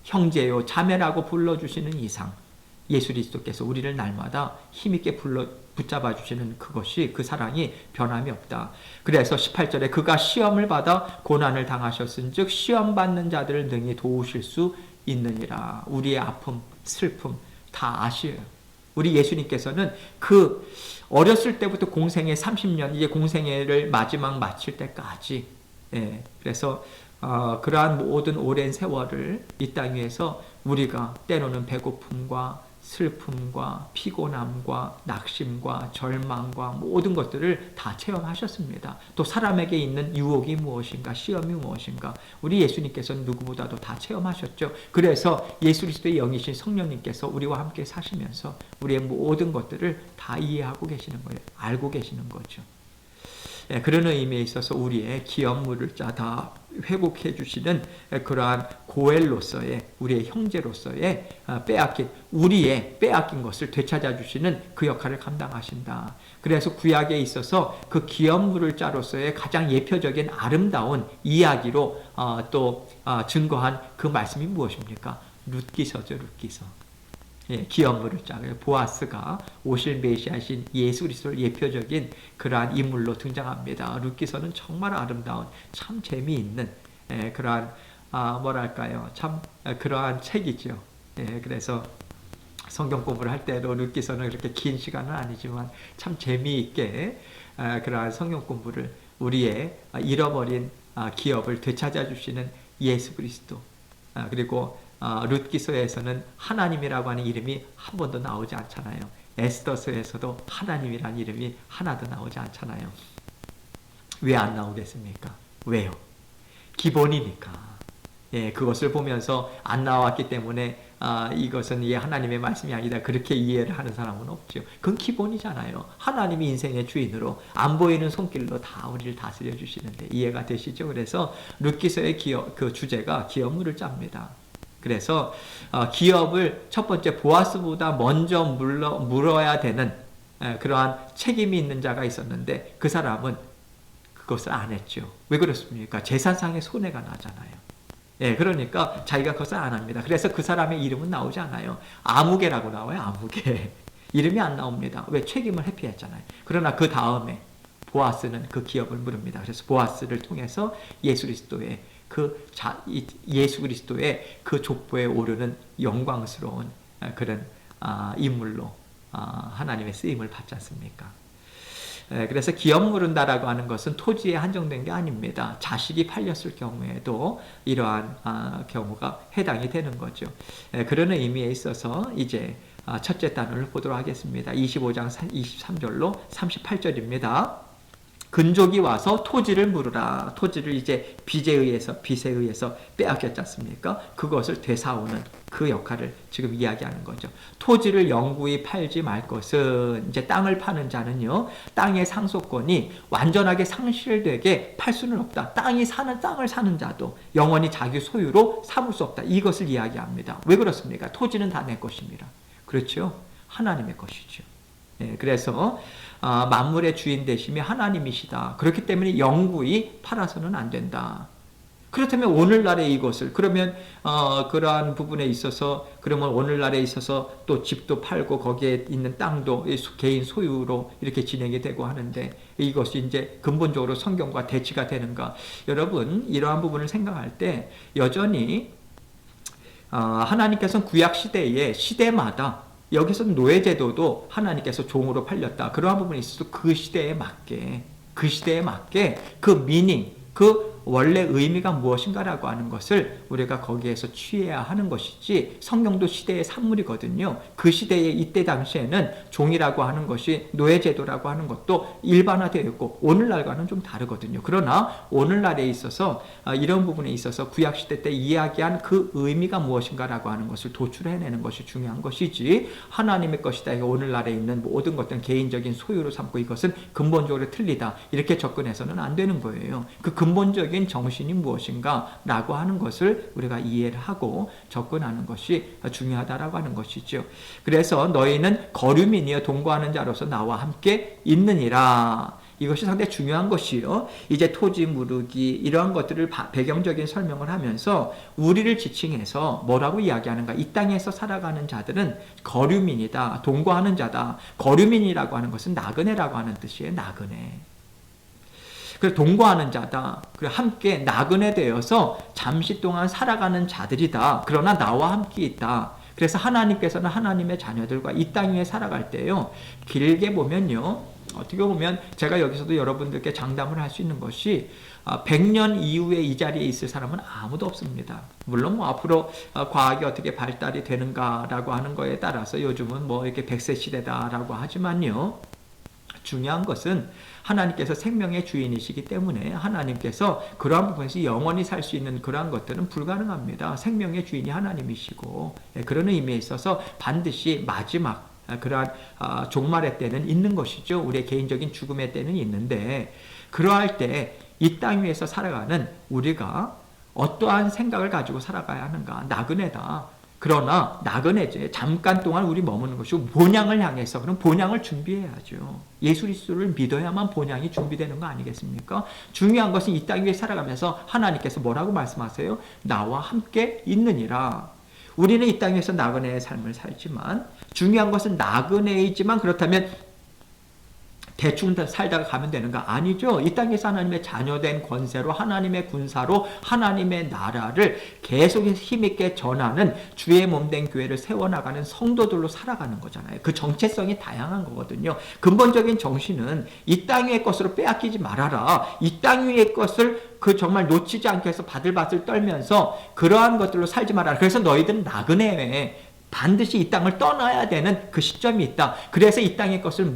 형제요 자매라고 불러주시는 이상, 예수 그리스도께서 우리를 날마다 힘있게 붙잡아 주시는 그것이, 그 사랑이 변함이 없다. 그래서 18절에 그가 시험을 받아 고난을 당하셨은즉 시험 받는 자들을 능히 도우실 수 있느니라. 우리의 아픔, 슬픔 다 아시에요. 우리 예수님께서는 그 어렸을 때부터 공생애 30년, 이제 공생애를 마지막 마칠 때까지, 그래서 그러한 모든 오랜 세월을 이 땅 위에서 우리가 때로는 배고픔과 슬픔과 피곤함과 낙심과 절망과 모든 것들을 다 체험하셨습니다. 또 사람에게 있는 유혹이 무엇인가, 시험이 무엇인가, 우리 예수님께서는 누구보다도 다 체험하셨죠. 그래서 예수 그리스도의 영이신 성령님께서 우리와 함께 사시면서 우리의 모든 것들을 다 이해하고 계시는 거예요. 알고 계시는 거죠. 그런 의미에 있어서 우리의 기업물을 다 회복해 주시는 그러한 고엘로서의, 우리의 형제로서의 우리의 빼앗긴 것을 되찾아 주시는 그 역할을 감당하신다. 그래서 구약에 있어서 그 기업물을 자로서의 가장 예표적인 아름다운 이야기로 또 증거한 그 말씀이 무엇입니까? 룻기서죠. 룻기서. 기업물을 짜고요. 보아스가 오실 메시아신 예수 그리스도를 예표적인 그러한 인물로 등장합니다. 룻기서는 정말 아름다운, 참 재미있는 그러한 뭐랄까요, 참 그러한 책이죠. 그래서 성경 공부를 할 때도 룻기서는 그렇게 긴 시간은 아니지만 참 재미있게 그러한 성경 공부를, 우리의 잃어버린 기업을 되찾아 주시는 예수 그리스도, 그리고 룻기서에서는 하나님이라고 하는 이름이 한 번도 나오지 않잖아요. 에스더서에서도 하나님이라는 이름이 하나도 나오지 않잖아요. 왜 안 나오겠습니까? 왜요? 기본이니까. 그것을 보면서 안 나왔기 때문에 이것은 하나님의 말씀이 아니다, 그렇게 이해를 하는 사람은 없죠. 그건 기본이잖아요. 하나님이 인생의 주인으로 안 보이는 손길로 다 우리를 다스려 주시는데, 이해가 되시죠? 그래서 룻기서의 그 주제가 기업물을 짭니다. 그래서 기업을 첫 번째 보아스보다 먼저 물어야 되는 그러한 책임이 있는 자가 있었는데, 그 사람은 그것을 안 했죠. 왜 그렇습니까? 재산상의 손해가 나잖아요. 그러니까 자기가 그것을 안 합니다. 그래서 그 사람의 이름은 나오지 않아요. 아무개라고 나와요. 아무개. 이름이 안 나옵니다. 왜? 책임을 회피했잖아요. 그러나 그 다음에 보아스는 그 기업을 물습니다. 그래서 보아스를 통해서 예수 그리스도의 예수 그리스도의 그 족보에 오르는 영광스러운 그런 인물로 하나님의 쓰임을 받지 않습니까? 그래서 기업 물은다라고 하는 것은 토지에 한정된 게 아닙니다. 자식이 팔렸을 경우에도 이러한 경우가 해당이 되는 거죠. 그런 의미에 있어서 이제 첫째 단원을 보도록 하겠습니다. 25장 23절로 38절입니다. 근족이 와서 토지를 물으라. 토지를 이제 빚에 의해서 빼앗겼지 않습니까? 그것을 되사오는 그 역할을 지금 이야기하는 거죠. 토지를 영구히 팔지 말 것은, 이제 땅을 파는 자는요, 땅의 상속권이 완전하게 상실되게 팔 수는 없다. 땅을 사는 자도 영원히 자기 소유로 삼을 수 없다. 이것을 이야기합니다. 왜 그렇습니까? 토지는 다 내 것입니다. 그렇죠? 하나님의 것이죠. 그래서 만물의 주인 되심이 하나님이시다. 그렇기 때문에 영구히 팔아서는 안 된다. 그렇다면 오늘날에 이것을, 그러면 그러한 부분에 있어서, 그러면 오늘날에 있어서 또 집도 팔고 거기에 있는 땅도 개인 소유로 이렇게 진행이 되고 하는데, 이것이 이제 근본적으로 성경과 대치가 되는가? 여러분, 이러한 부분을 생각할 때 여전히 하나님께서는 구약 시대마다, 여기서 노예제도도 하나님께서 종으로 팔렸다. 그러한 부분이 있어서 그 시대에 맞게 그 미닝, 그 원래 의미가 무엇인가라고 하는 것을 우리가 거기에서 취해야 하는 것이지, 성경도 시대의 산물이거든요. 그 시대에 이때 당시에는 종이라고 하는 것이, 노예제도라고 하는 것도 일반화되어 있고 오늘날과는 좀 다르거든요. 그러나 오늘날에 있어서 이런 부분에 있어서 구약시대 때 이야기한 그 의미가 무엇인가라고 하는 것을 도출해내는 것이 중요한 것이지, 하나님의 것이다, 오늘날에 있는 모든 것들은 개인적인 소유로 삼고 이것은 근본적으로 틀리다, 이렇게 접근해서는 안 되는 거예요. 그 근본적인 정신이 무엇인가 라고 하는 것을 우리가 이해를 하고 접근하는 것이 중요하다라고 하는 것이죠. 그래서 너희는 거류민이여 동거하는 자로서 나와 함께 있느니라. 이것이 상당히 중요한 것이요. 이제 토지 무르기 이러한 것들을 배경적인 설명을 하면서 우리를 지칭해서 뭐라고 이야기하는가? 이 땅에서 살아가는 자들은 거류민이다, 동거하는 자다. 거류민이라고 하는 것은 나그네라고 하는 뜻이에요. 나그네. 그래서 동거하는 자다. 그리고 함께 나그네 되어서 잠시 동안 살아가는 자들이다. 그러나 나와 함께 있다. 그래서 하나님께서는 하나님의 자녀들과 이 땅 위에 살아갈 때요, 길게 보면요, 어떻게 보면 제가 여기서도 여러분들께 장담을 할 수 있는 것이 100년 이후에 이 자리에 있을 사람은 아무도 없습니다. 물론 뭐 앞으로 과학이 어떻게 발달이 되는가라고 하는 거에 따라서 요즘은 뭐 이렇게 100세 시대다라고 하지만요, 중요한 것은 하나님께서 생명의 주인이시기 때문에 하나님께서 그러한 부분에서 영원히 살 수 있는 그러한 것들은 불가능합니다. 생명의 주인이 하나님이시고, 그런 의미에 있어서 반드시 마지막 그러한 종말의 때는 있는 것이죠. 우리의 개인적인 죽음의 때는 있는데, 그러할 때 이 땅 위에서 살아가는 우리가 어떠한 생각을 가지고 살아가야 하는가? 나그네다. 그러나 나그네제 잠깐 동안 우리 머무는 것이고, 본향을 향해서, 그럼 본향을 준비해야죠. 예수 그리스도를 믿어야만 본향이 준비되는 거 아니겠습니까? 중요한 것은 이 땅 위에 살아가면서 하나님께서 뭐라고 말씀하세요? 나와 함께 있느니라. 우리는 이 땅에서 나그네의 삶을 살지만, 중요한 것은 나그네이지만 그렇다면 대충 살다가 가면 되는가? 아니죠. 이 땅에서 하나님의 자녀된 권세로, 하나님의 군사로 하나님의 나라를 계속 힘있게 전하는 주의 몸된 교회를 세워나가는 성도들로 살아가는 거잖아요. 그 정체성이 다양한 거거든요. 근본적인 정신은 이 땅 위의 것으로 빼앗기지 말아라. 이 땅 위의 것을 정말 놓치지 않게 해서 바들바들 떨면서 그러한 것들로 살지 말아라. 그래서 너희들은 나그네에 반드시 이 땅을 떠나야 되는 그 시점이 있다. 그래서 이 땅의 것을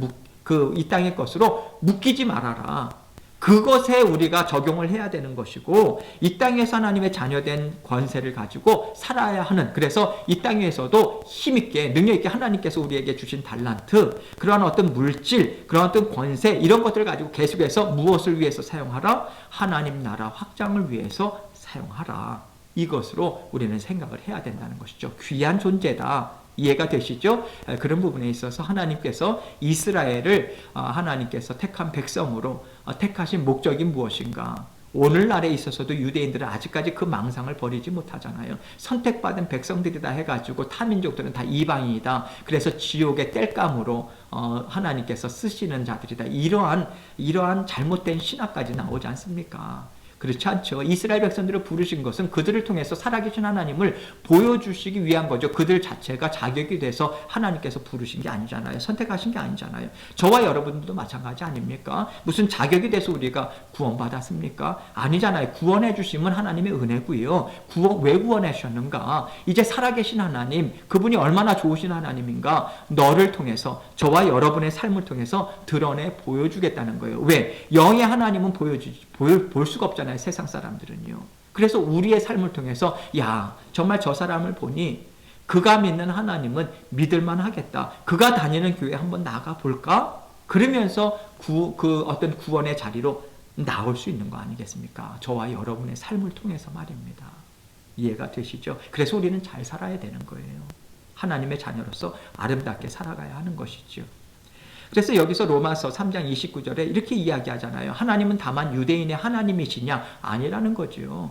이 땅의 것으로 묶이지 말아라. 그것에 우리가 적용을 해야 되는 것이고, 이 땅에서 하나님의 자녀된 권세를 가지고 살아야 하는, 그래서 이 땅에서도 힘있게 능력있게 하나님께서 우리에게 주신 달란트, 그러한 어떤 물질, 그러한 어떤 권세, 이런 것들을 가지고 계속해서 무엇을 위해서 사용하라? 하나님 나라 확장을 위해서 사용하라. 이것으로 우리는 생각을 해야 된다는 것이죠. 귀한 존재다. 이해가 되시죠? 그런 부분에 있어서 하나님께서 이스라엘을 하나님께서 택한 백성으로 택하신 목적이 무엇인가? 오늘날에 있어서도 유대인들은 아직까지 그 망상을 버리지 못하잖아요. 선택받은 백성들이다 해가지고 타민족들은 다 이방인이다. 그래서 지옥의 땔감으로 하나님께서 쓰시는 자들이다. 이러한 잘못된 신학까지 나오지 않습니까? 그렇지 않죠. 이스라엘 백성들을 부르신 것은 그들을 통해서 살아계신 하나님을 보여주시기 위한 거죠. 그들 자체가 자격이 돼서 하나님께서 부르신 게 아니잖아요. 선택하신 게 아니잖아요. 저와 여러분들도 마찬가지 아닙니까? 무슨 자격이 돼서 우리가 구원받았습니까? 아니잖아요. 구원해 주심은 하나님의 은혜고요. 왜 구원해 주셨는가? 이제 살아계신 하나님, 그분이 얼마나 좋으신 하나님인가? 너를 통해서, 저와 여러분의 삶을 통해서 드러내 보여주겠다는 거예요. 왜? 영의 하나님은 볼 수가 없잖아요. 세상 사람들은요. 그래서 우리의 삶을 통해서 야, 정말 저 사람을 보니 그가 믿는 하나님은 믿을만 하겠다. 그가 다니는 교회 한번 나가 볼까? 그러면서 그 어떤 구원의 자리로 나올 수 있는 거 아니겠습니까? 저와 여러분의 삶을 통해서 말입니다. 이해가 되시죠? 그래서 우리는 잘 살아야 되는 거예요. 하나님의 자녀로서 아름답게 살아가야 하는 것이죠. 그래서 여기서 로마서 3장 29절에 이렇게 이야기하잖아요. 하나님은 다만 유대인의 하나님이시냐? 아니라는 거죠.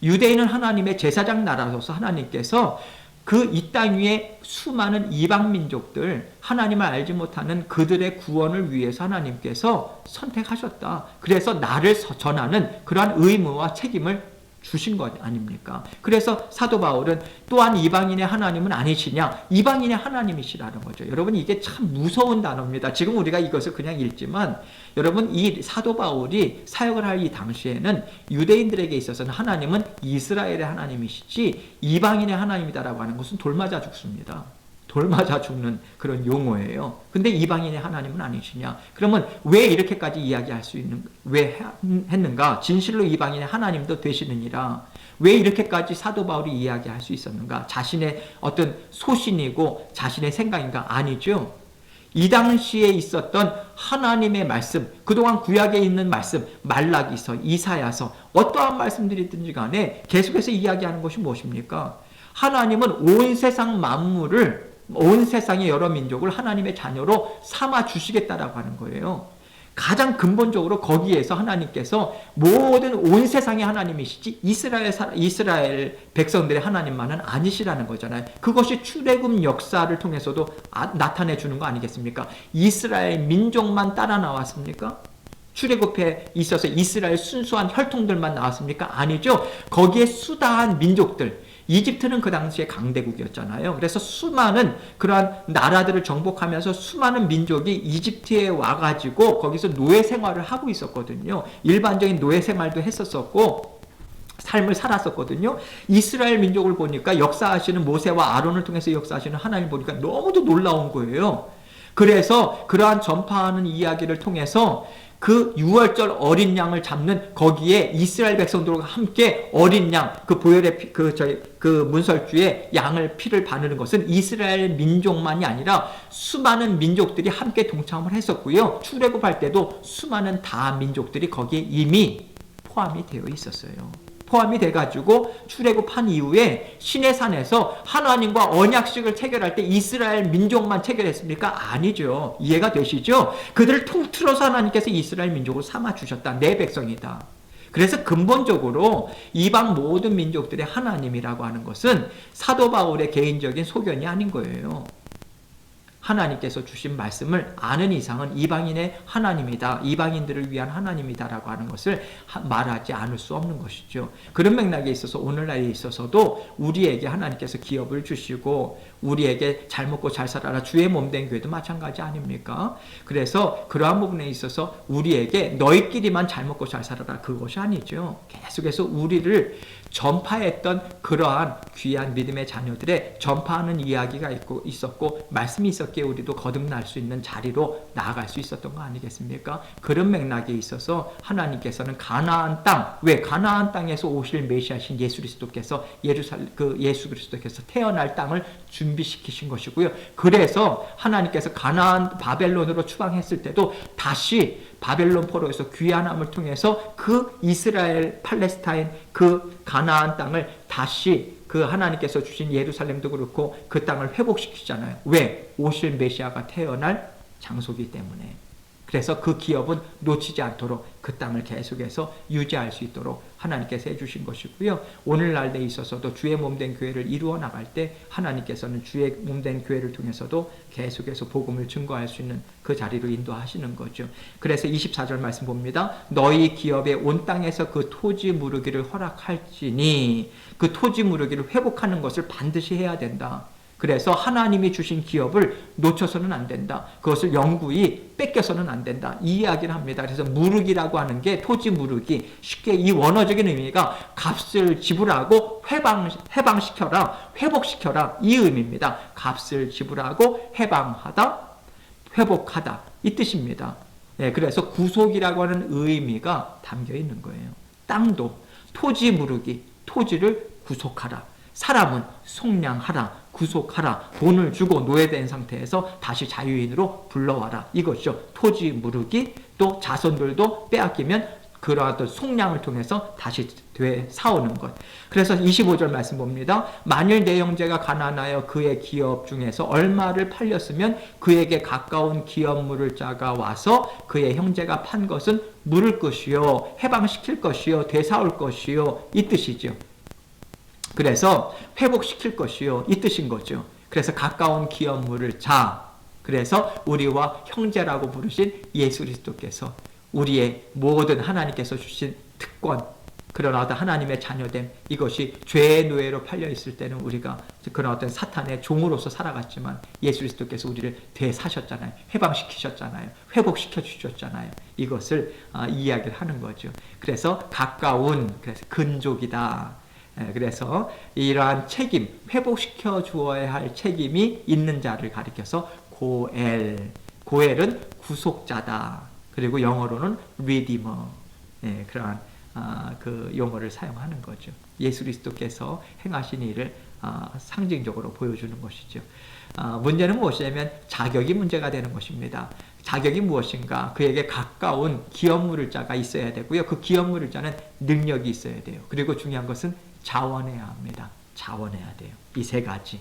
유대인은 하나님의 제사장 나라로서 하나님께서 그 이 땅 위에 수많은 이방 민족들, 하나님을 알지 못하는 그들의 구원을 위해서 하나님께서 선택하셨다. 그래서 나를 전하는 그러한 의무와 책임을 주신 것 아닙니까? 그래서 사도 바울은 또한 이방인의 하나님은 아니시냐? 이방인의 하나님이시라는 거죠. 여러분, 이게 참 무서운 단어입니다. 지금 우리가 이것을 그냥 읽지만 여러분, 이 사도 바울이 사역을 할 이 당시에는 유대인들에게 있어서는 하나님은 이스라엘의 하나님이시지 이방인의 하나님이다라고 하는 것은 돌맞아 죽습니다. 돌맞아 죽는 그런 용어예요. 근데 이방인의 하나님은 아니시냐? 그러면 왜 이렇게까지 이야기할 수 있는, 왜 했는가? 진실로 이방인의 하나님도 되시느니라. 왜 이렇게까지 사도 바울이 이야기할 수 있었는가? 자신의 어떤 소신이고 자신의 생각인가? 아니죠. 이 당시에 있었던 하나님의 말씀, 그동안 구약에 있는 말씀, 말라기서, 이사야서, 어떠한 말씀들이든지 간에 계속해서 이야기하는 것이 무엇입니까? 하나님은 온 세상 만물을, 온 세상의 여러 민족을 하나님의 자녀로 삼아 주시겠다라고 하는 거예요. 가장 근본적으로 거기에서 하나님께서 모든 온 세상의 하나님이시지 이스라엘 백성들의 하나님만은 아니시라는 거잖아요. 그것이 출애굽 역사를 통해서도 나타내 주는 거 아니겠습니까? 이스라엘 민족만 따라 나왔습니까? 출애굽에 있어서 이스라엘 순수한 혈통들만 나왔습니까? 아니죠. 거기에 수다한 민족들, 이집트는 그 당시에 강대국이었잖아요. 그래서 수많은 그러한 나라들을 정복하면서 수많은 민족이 이집트에 와가지고 거기서 노예 생활을 하고 있었거든요. 일반적인 노예 생활도 했었었고 삶을 살았었거든요. 이스라엘 민족을 보니까 역사하시는 모세와 아론을 통해서 역사하시는 하나님 보니까 너무도 놀라운 거예요. 그래서 그러한 전파하는 이야기를 통해서 그 6월절 어린 양을 잡는 거기에 이스라엘 백성들과 함께 어린 양, 그 보혈의 그 문설주에 양을 피를 바르는 것은 이스라엘 민족만이 아니라 수많은 민족들이 함께 동참을 했었고요. 출애굽할 때도 수많은 다민족들이 거기에 이미 포함이 되어 있었어요. 포함이 돼가지고 출애굽한 이후에 시내산에서 하나님과 언약식을 체결할 때 이스라엘 민족만 체결했습니까? 아니죠. 이해가 되시죠? 그들을 통틀어서 하나님께서 이스라엘 민족을 삼아주셨다. 내 백성이다. 그래서 근본적으로 이방 모든 민족들의 하나님이라고 하는 것은 사도 바울의 개인적인 소견이 아닌 거예요. 하나님께서 주신 말씀을 아는 이상은 이방인의 하나님이다, 이방인들을 위한 하나님이다라고 하는 것을 말하지 않을 수 없는 것이죠. 그런 맥락에 있어서 오늘날에 있어서도 우리에게 하나님께서 기업을 주시고 우리에게 잘 먹고 잘 살아라, 주의 몸된 교회도 마찬가지 아닙니까? 그래서 그러한 부분에 있어서 우리에게 너희끼리만 잘 먹고 잘 살아라, 그것이 아니죠. 계속해서 우리를 전파했던 그러한 귀한 믿음의 자녀들의 전파하는 이야기가 있었고 말씀이 있었기에 우리도 거듭날 수 있는 자리로 나아갈 수 있었던 거 아니겠습니까? 그런 맥락에 있어서 하나님께서는 가나안 땅, 왜 가나안 땅에서 오실 메시아신 예수 그리스도께서 예수 그리스도께서 태어날 땅을 준비시키신 것이고요. 그래서 하나님께서 가나안 바벨론으로 추방했을 때도 다시 바벨론 포로에서 귀환함을 통해서 그 이스라엘 팔레스타인 그 가나안 땅을 다시 그 하나님께서 주신 예루살렘도 그렇고 그 땅을 회복시키잖아요. 왜? 오실 메시아가 태어날 장소이기 때문에. 그래서 그 기업은 놓치지 않도록 그 땅을 계속해서 유지할 수 있도록 하나님께서 해주신 것이고요. 오늘날에 있어서도 주의 몸된 교회를 이루어 나갈 때 하나님께서는 주의 몸된 교회를 통해서도 계속해서 복음을 증거할 수 있는 그 자리로 인도하시는 거죠. 그래서 24절 말씀 봅니다. 너희 기업에 온 땅에서 그 토지 무르기를 허락할지니, 그 토지 무르기를 회복하는 것을 반드시 해야 된다. 그래서 하나님이 주신 기업을 놓쳐서는 안 된다. 그것을 영구히 뺏겨서는 안 된다. 이 이야기를 합니다. 그래서 무르기라고 하는 게 토지 무르기, 쉽게 이 원어적인 의미가 값을 지불하고 해방시켜라, 회복시켜라, 이 의미입니다. 값을 지불하고 해방하다, 회복하다, 이 뜻입니다. 예, 그래서 구속이라고 하는 의미가 담겨 있는 거예요. 땅도 토지 무르기, 토지를 구속하라. 사람은 속량하라, 구속하라, 돈을 주고 노예된 상태에서 다시 자유인으로 불러와라. 이것이죠. 토지 무르기, 또 자손들도 빼앗기면 그러한 속량을 통해서 다시 되사오는 것. 그래서 25절 말씀 봅니다. 만일 내 형제가 가난하여 그의 기업 중에서 얼마를 팔렸으면 그에게 가까운 기업 물을 자가 와서 그의 형제가 판 것은 물을 것이요, 해방시킬 것이요, 되사올 것이요, 이 뜻이죠. 그래서 회복시킬 것이요, 이 뜻인 거죠. 그래서 가까운 기업물을 자, 그래서 우리와 형제라고 부르신 예수 그리스도께서 우리의 모든 하나님께서 주신 특권, 그런 어떤 하나님의 자녀됨, 이것이 죄의 노예로 팔려 있을 때는 우리가 그런 어떤 사탄의 종으로서 살아갔지만 예수 그리스도께서 우리를 되사셨잖아요. 해방시키셨잖아요. 회복시켜 주셨잖아요. 이것을 이야기를 하는 거죠. 그래서 가까운, 그래서 근족이다. 그래서 이러한 책임, 회복시켜 주어야 할 책임이 있는 자를 가리켜서 고엘, 고엘은 구속자다. 그리고 영어로는 redeemer, 그러한 그 용어를 사용하는 거죠. 예수 그리스도께서 행하신 일을 상징적으로 보여주는 것이죠. 문제는 무엇이냐면 자격이 문제가 되는 것입니다. 자격이 무엇인가? 그에게 가까운 기업 물을 자가 있어야 되고요. 그 기업 물을 자는 능력이 있어야 돼요. 그리고 중요한 것은 자원해야 합니다. 자원해야 돼요. 이 세 가지.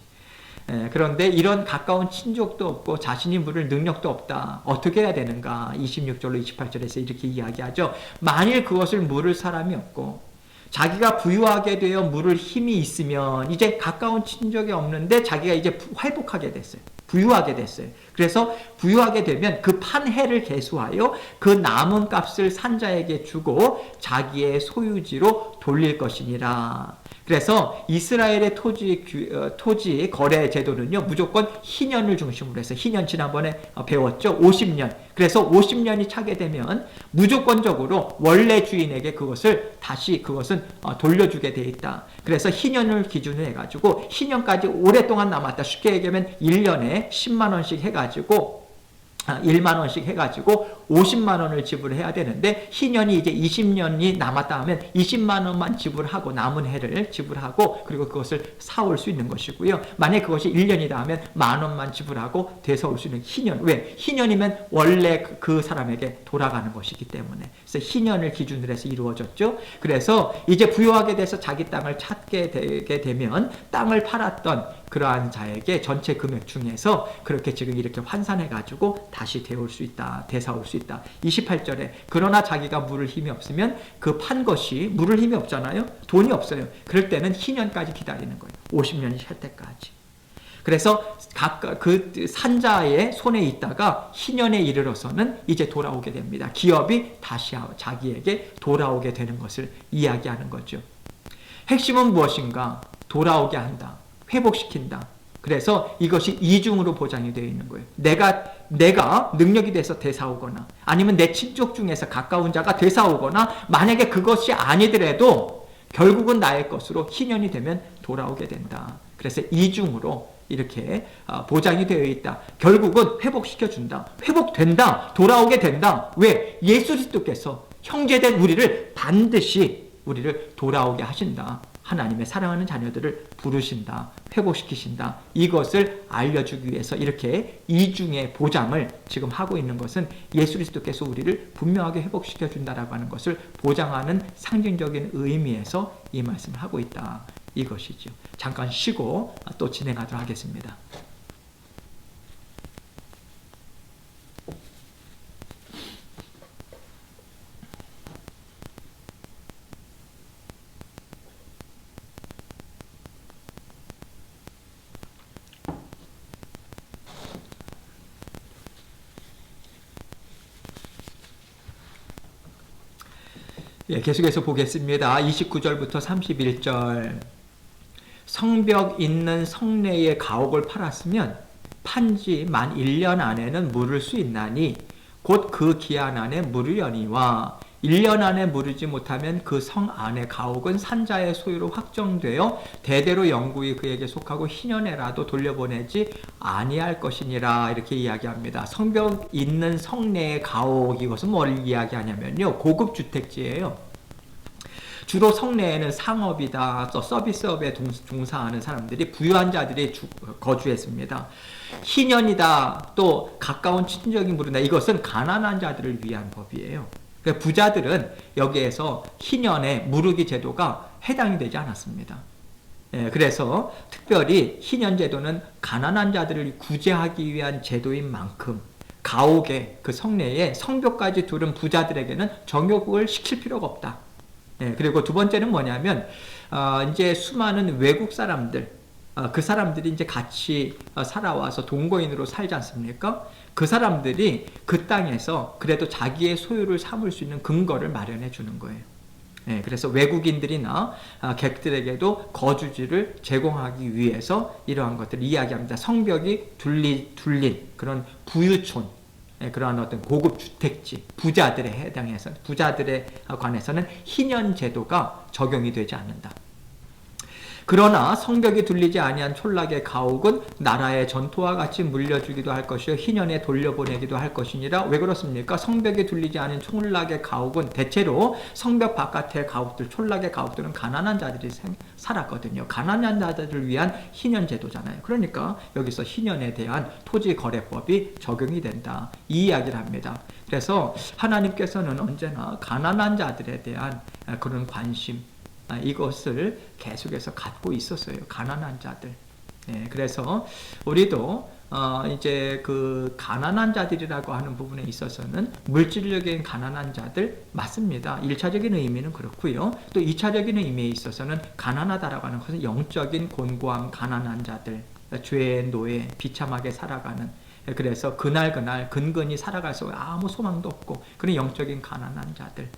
그런데 이런 가까운 친족도 없고 자신이 물을 능력도 없다. 어떻게 해야 되는가? 26절로 28절에서 이렇게 이야기하죠. 만일 그것을 물을 사람이 없고 자기가 부유하게 되어 물을 힘이 있으면 이제 가까운 친족이 없는데 자기가 이제 회복하게 됐어요. 부유하게 됐어요. 그래서 부유하게 되면 그 판 해를 계수하여 그 남은 값을 산자에게 주고 자기의 소유지로 돌릴 것이니라. 그래서 이스라엘의 토지 거래 제도는요, 무조건 희년을 중심으로 해서, 희년 지난번에 배웠죠? 50년. 그래서 50년이 차게 되면 무조건적으로 원래 주인에게 그것은 돌려주게 돼 있다. 그래서 희년을 기준으로 해가지고 희년까지 오랫동안 남았다. 쉽게 얘기하면 1년에 10만 원씩 해가지고 1만 원씩 해가지고 50만 원을 지불해야 되는데, 희년이 이제 20년이 남았다 하면 20만 원만 지불하고 남은 해를 지불하고 그리고 그것을 사올 수 있는 것이고요. 만약 그것이 1년이다 하면 만 원만 지불하고 되사올 수 있는 희년. 왜? 희년이면 원래 그 사람에게 돌아가는 것이기 때문에. 그래서 희년을 기준으로 해서 이루어졌죠. 그래서 이제 부유하게 돼서 자기 땅을 찾게 되게 되면 땅을 팔았던 그러한 자에게 전체 금액 중에서 그렇게 지금 이렇게 환산해가지고 다시 되올 수 있다. 되사올 수 있다. 28절에 그러나 자기가 물을 힘이 없으면 그 판 것이, 물을 힘이 없잖아요. 돈이 없어요. 그럴 때는 희년까지 기다리는 거예요. 50년이 찰 때까지. 그래서 각각 그 산자의 손에 있다가 희년에 이르러서는 이제 돌아오게 됩니다. 기업이 다시 자기에게 돌아오게 되는 것을 이야기하는 거죠. 핵심은 무엇인가? 돌아오게 한다. 회복시킨다. 그래서 이것이 이중으로 보장이 되어 있는 거예요. 내가 능력이 돼서 되사오거나 아니면 내 친족 중에서 가까운 자가 되사오거나, 만약에 그것이 아니더라도 결국은 나의 것으로 희년이 되면 돌아오게 된다. 그래서 이중으로 이렇게 보장이 되어 있다. 결국은 회복시켜준다. 회복된다. 돌아오게 된다. 왜? 예수 그리스도께서 형제된 우리를 반드시 우리를 돌아오게 하신다. 하나님의 사랑하는 자녀들을 부르신다. 회복시키신다. 이것을 알려주기 위해서 이렇게 이중의 보장을 지금 하고 있는 것은 예수 그리스도께서 우리를 분명하게 회복시켜 준다라고 하는 것을 보장하는 상징적인 의미에서 이 말씀을 하고 있다. 이것이죠. 잠깐 쉬고 또 진행하도록 하겠습니다. 예, 계속해서 보겠습니다. 29절부터 31절. 성벽 있는 성내에 가옥을 팔았으면 판지 만 1년 안에는 물을 수 있나니 곧 그 기한 안에 물으려니와 1년 안에 물으지 못하면 그 성 안의 가옥은 산자의 소유로 확정되어 대대로 영구히 그에게 속하고 희년에라도 돌려보내지 아니할 것이니라. 이렇게 이야기합니다. 성벽 있는 성내의 가옥, 이것은 뭘 이야기하냐면요, 고급 주택지예요. 주로 성내에는 상업이다, 또 서비스업에 종사하는 사람들이, 부유한 자들이 거주했습니다. 희년이다, 또 가까운 친정이 물은다, 이것은 가난한 자들을 위한 법이에요. 부자들은 여기에서 희년의 무르기 제도가 해당이 되지 않았습니다. 예, 그래서 특별히 희년 제도는 가난한 자들을 구제하기 위한 제도인 만큼 가옥의 그 성내에 성벽까지 두른 부자들에게는 정욕을 시킬 필요가 없다. 예, 그리고 두 번째는 뭐냐면 이제 수많은 외국 사람들, 그 사람들이 이제 같이 살아와서 동거인으로 살지 않습니까? 그 사람들이 그 땅에서 그래도 자기의 소유를 삼을 수 있는 근거를 마련해 주는 거예요. 예, 그래서 외국인들이나 객들에게도 거주지를 제공하기 위해서 이러한 것들을 이야기합니다. 성벽이 둘린 그런 부유촌, 그러한 어떤 고급 주택지, 부자들에 해당해서, 부자들에 관해서는 희년 제도가 적용이 되지 않는다. 그러나 성벽이 둘리지 아니한 촌락의 가옥은 나라의 전토와 같이 물려주기도 할 것이요 희년에 돌려보내기도 할 것이니라. 왜 그렇습니까? 성벽이 둘리지 않은 촌락의 가옥은 대체로 성벽 바깥의 가옥들, 촌락의 가옥들은 가난한 자들이 살았거든요. 가난한 자들을 위한 희년 제도잖아요. 그러니까 여기서 희년에 대한 토지 거래법이 적용이 된다, 이 이야기를 합니다. 그래서 하나님께서는 언제나 가난한 자들에 대한 그런 관심, 이것을 계속해서 갖고 있었어요. 가난한 자들. 네, 그래서 우리도 이제 그 가난한 자들이라고 하는 부분에 있어서는 물질적인 가난한 자들 맞습니다. 1차적인 의미는 그렇고요. 또 2차적인 의미에 있어서는 가난하다라고 하는 것은 영적인 곤고함, 가난한 자들, 죄의 노예, 비참하게 살아가는, 그래서 그날 근근히 살아갈 수 아무 소망도 없고 그런 영적인 가난한 자들.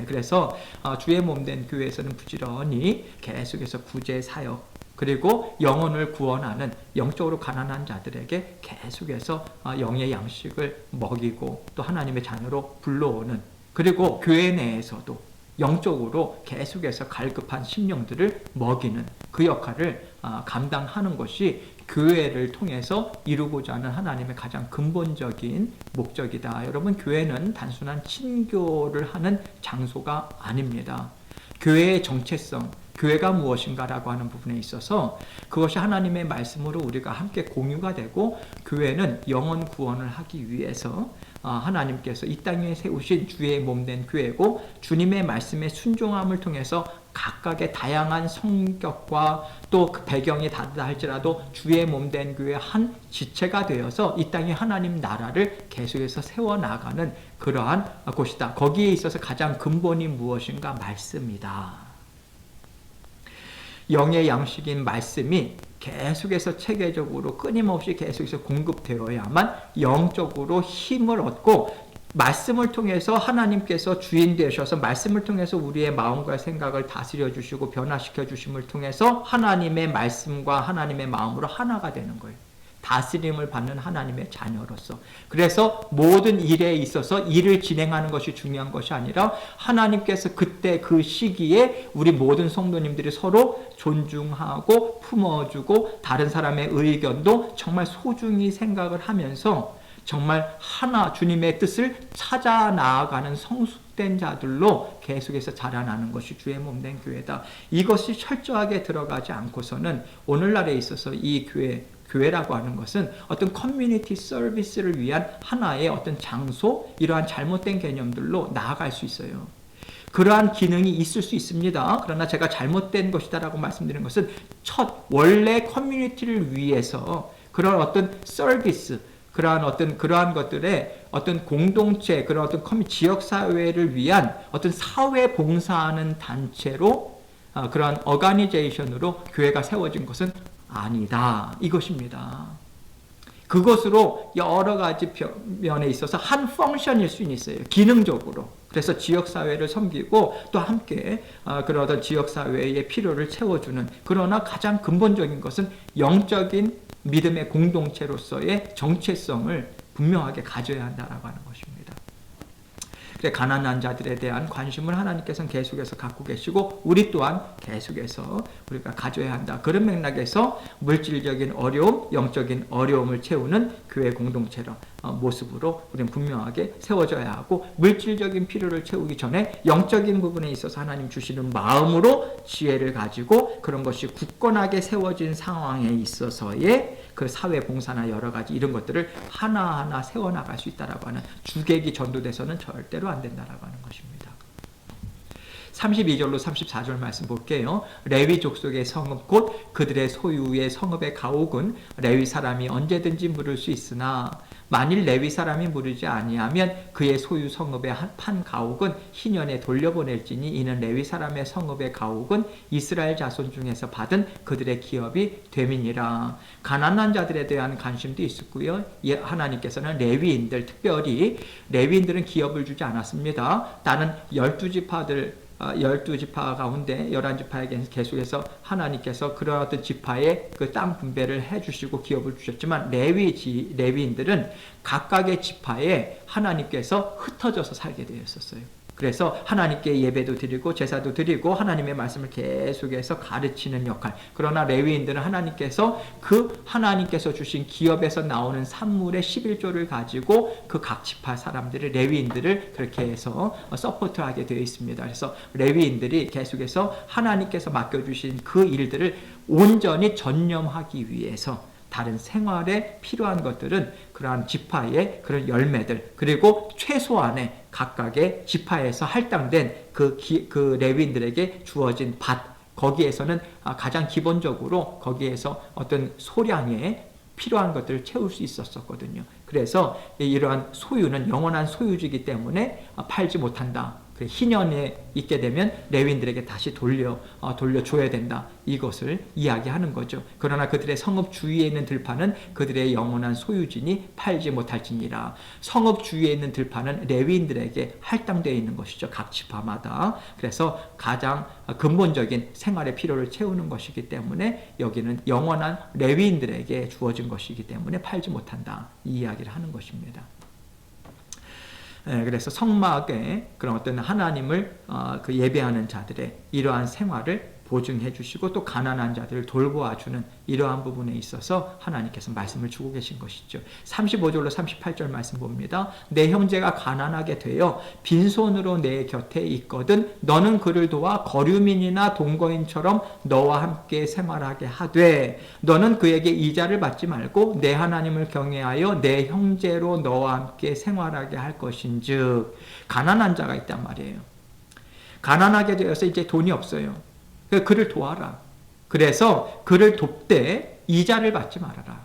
그래서 주의 몸된 교회에서는 부지런히 계속해서 구제 사역, 그리고 영혼을 구원하는 영적으로 가난한 자들에게 계속해서 영의 양식을 먹이고 또 하나님의 자녀로 불러오는, 그리고 교회 내에서도 영적으로 계속해서 갈급한 심령들을 먹이는 그 역할을 감당하는 것이 교회를 통해서 이루고자 하는 하나님의 가장 근본적인 목적이다. 여러분, 교회는 단순한 친교를 하는 장소가 아닙니다. 교회의 정체성, 교회가 무엇인가라고 하는 부분에 있어서 그것이 하나님의 말씀으로 우리가 함께 공유가 되고, 교회는 영혼 구원을 하기 위해서 하나님께서 이 땅에 세우신 주의 몸된 교회고, 주님의 말씀에 순종함을 통해서 각각의 다양한 성격과 또 그 배경이 다르다 할지라도 주의 몸된 교회 한 지체가 되어서 이 땅에 하나님 나라를 계속해서 세워나가는 그러한 곳이다. 거기에 있어서 가장 근본이 무엇인가? 말씀이다. 영의 양식인 말씀이 계속해서 체계적으로 끊임없이 계속해서 공급되어야만 영적으로 힘을 얻고, 말씀을 통해서 하나님께서 주인 되셔서 말씀을 통해서 우리의 마음과 생각을 다스려 주시고 변화시켜 주심을 통해서 하나님의 말씀과 하나님의 마음으로 하나가 되는 거예요. 다스림을 받는 하나님의 자녀로서. 그래서 모든 일에 있어서 일을 진행하는 것이 중요한 것이 아니라 하나님께서 그때 그 시기에 우리 모든 성도님들이 서로 존중하고 품어주고 다른 사람의 의견도 정말 소중히 생각을 하면서 정말 하나 주님의 뜻을 찾아 나아가는 성숙된 자들로 계속해서 자라나는 것이 주의 몸된 교회다. 이것이 철저하게 들어가지 않고서는 오늘날에 있어서 이 교회라고 하는 것은 어떤 커뮤니티 서비스를 위한 하나의 어떤 장소, 이러한 잘못된 개념들로 나아갈 수 있어요. 그러한 기능이 있을 수 있습니다. 그러나 제가 잘못된 것이다라고 말씀드리는 것은 원래 커뮤니티를 위해서 그런 어떤 서비스, 그러한 것들의 어떤 공동체, 그런 어떤 지역 사회를 위한 어떤 사회 봉사하는 단체로, 그러한 어가니제이션으로 교회가 세워진 것은 아니다, 이것입니다. 그것으로 여러 가지 면에 있어서 한 펑션일 수 있어요. 기능적으로. 그래서 지역사회를 섬기고 또 함께 그런 어떤 지역사회의 필요를 채워주는, 그러나 가장 근본적인 것은 영적인 믿음의 공동체로서의 정체성을 분명하게 가져야 한다라고 하는 것입니다. 가난한 자들에 대한 관심을 하나님께서는 계속해서 갖고 계시고 우리 또한 계속해서 우리가 가져야 한다. 그런 맥락에서 물질적인 어려움, 영적인 어려움을 채우는 교회 공동체로 모습으로 우리는 분명하게 세워져야 하고, 물질적인 필요를 채우기 전에 영적인 부분에 있어서 하나님 주시는 마음으로 지혜를 가지고 그런 것이 굳건하게 세워진 상황에 있어서의 그 사회 봉사나 여러 가지 이런 것들을 하나하나 세워나갈 수 있다라고 하는, 주객이 전도돼서는 절대로 안 된다라고 하는 것입니다. 32절로 34절 말씀 볼게요. 레위 족속의 성읍 곧 그들의 소유의 성읍의 가옥은 레위 사람이 언제든지 물을 수 있으나 만일 레위 사람이 물으지 아니하면 그의 소유 성읍의 판 가옥은 희년에 돌려보낼지니 이는 레위 사람의 성읍의 가옥은 이스라엘 자손 중에서 받은 그들의 기업이 됨이니라. 가난한 자들에 대한 관심도 있었고요. 하나님께서는 레위인들, 특별히 레위인들은 기업을 주지 않았습니다. 다른 12지파 가운데 11지파에게 계속해서 하나님께서 그런 어떤 지파의 그 땅 분배를 해주시고 기업을 주셨지만, 레위인들은 각각의 지파에 하나님께서 흩어져서 살게 되었었어요. 그래서 하나님께 예배도 드리고 제사도 드리고 하나님의 말씀을 계속해서 가르치는 역할. 그러나 레위인들은 하나님께서 주신 기업에서 나오는 산물의 11조를 가지고 그 각 지파 사람들을, 레위인들을 그렇게 해서 서포트하게 되어 있습니다. 그래서 레위인들이 계속해서 하나님께서 맡겨주신 그 일들을 온전히 전념하기 위해서 다른 생활에 필요한 것들은 그러한 지파의 그런 열매들, 그리고 최소한의 각각의 지파에서 할당된 그 레위인들에게 주어진 밭, 거기에서는 가장 기본적으로 거기에서 어떤 소량의 필요한 것들을 채울 수 있었거든요. 그래서 이러한 소유는 영원한 소유지이기 때문에 팔지 못한다. 희년에 있게 되면 레위인들에게 다시 돌려줘야 된다. 이것을 이야기하는 거죠. 그러나 그들의 성읍 주위에 있는 들판은 그들의 영원한 소유지니 팔지 못할지니라. 성읍 주위에 있는 들판은 레위인들에게 할당되어 있는 것이죠. 각 지파마다. 그래서 가장 근본적인 생활의 필요를 채우는 것이기 때문에 여기는 영원한 레위인들에게 주어진 것이기 때문에 팔지 못한다. 이 이야기를 하는 것입니다. 그래서 성막에 그런 어떤 하나님을 예배하는 자들의 이러한 생활을 보증해 주시고 또 가난한 자들을 돌보아주는 이러한 부분에 있어서 하나님께서 말씀을 주고 계신 것이죠. 35절로 38절 말씀 봅니다. 내 형제가 가난하게 되어 빈손으로 내 곁에 있거든 너는 그를 도와 거류민이나 동거인처럼 너와 함께 생활하게 하되 너는 그에게 이자를 받지 말고 내 하나님을 경외하여 내 형제로 너와 함께 생활하게 할 것인즉. 가난한 자가 있단 말이에요. 가난하게 되어서 이제 돈이 없어요. 그를 도와라. 그래서 그를 돕되 이자를 받지 말아라.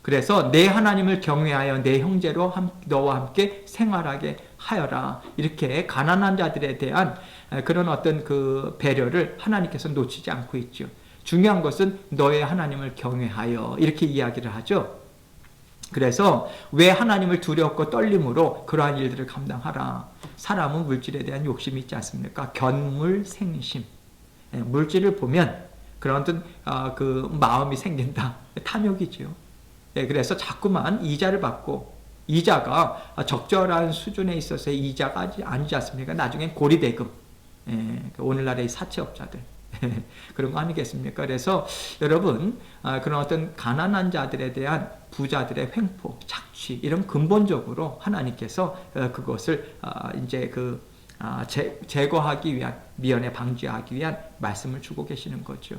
그래서 내 하나님을 경외하여 내 형제로 너와 함께 생활하게 하여라. 이렇게 가난한 자들에 대한 그런 어떤 그 배려를 하나님께서 놓치지 않고 있죠. 중요한 것은 너의 하나님을 경외하여 이렇게 이야기를 하죠. 그래서 왜 하나님을 두렵고 떨림으로 그러한 일들을 감당하라. 사람은 물질에 대한 욕심이 있지 않습니까? 견물생심. 물질을 보면 그런 어떤 그 마음이 생긴다. 탐욕이죠. 그래서 자꾸만 이자를 받고 이자가 적절한 수준에 있어서 이자가 아니지 않습니까? 나중엔 고리대금. 오늘날의 사채업자들. 그런 거 아니겠습니까? 그래서 여러분 그런 어떤 가난한 자들에 대한 부자들의 횡포, 착취 이런 근본적으로 하나님께서 그것을 이제 제거하기 위한 미연에 방지하기 위한 말씀을 주고 계시는 거죠.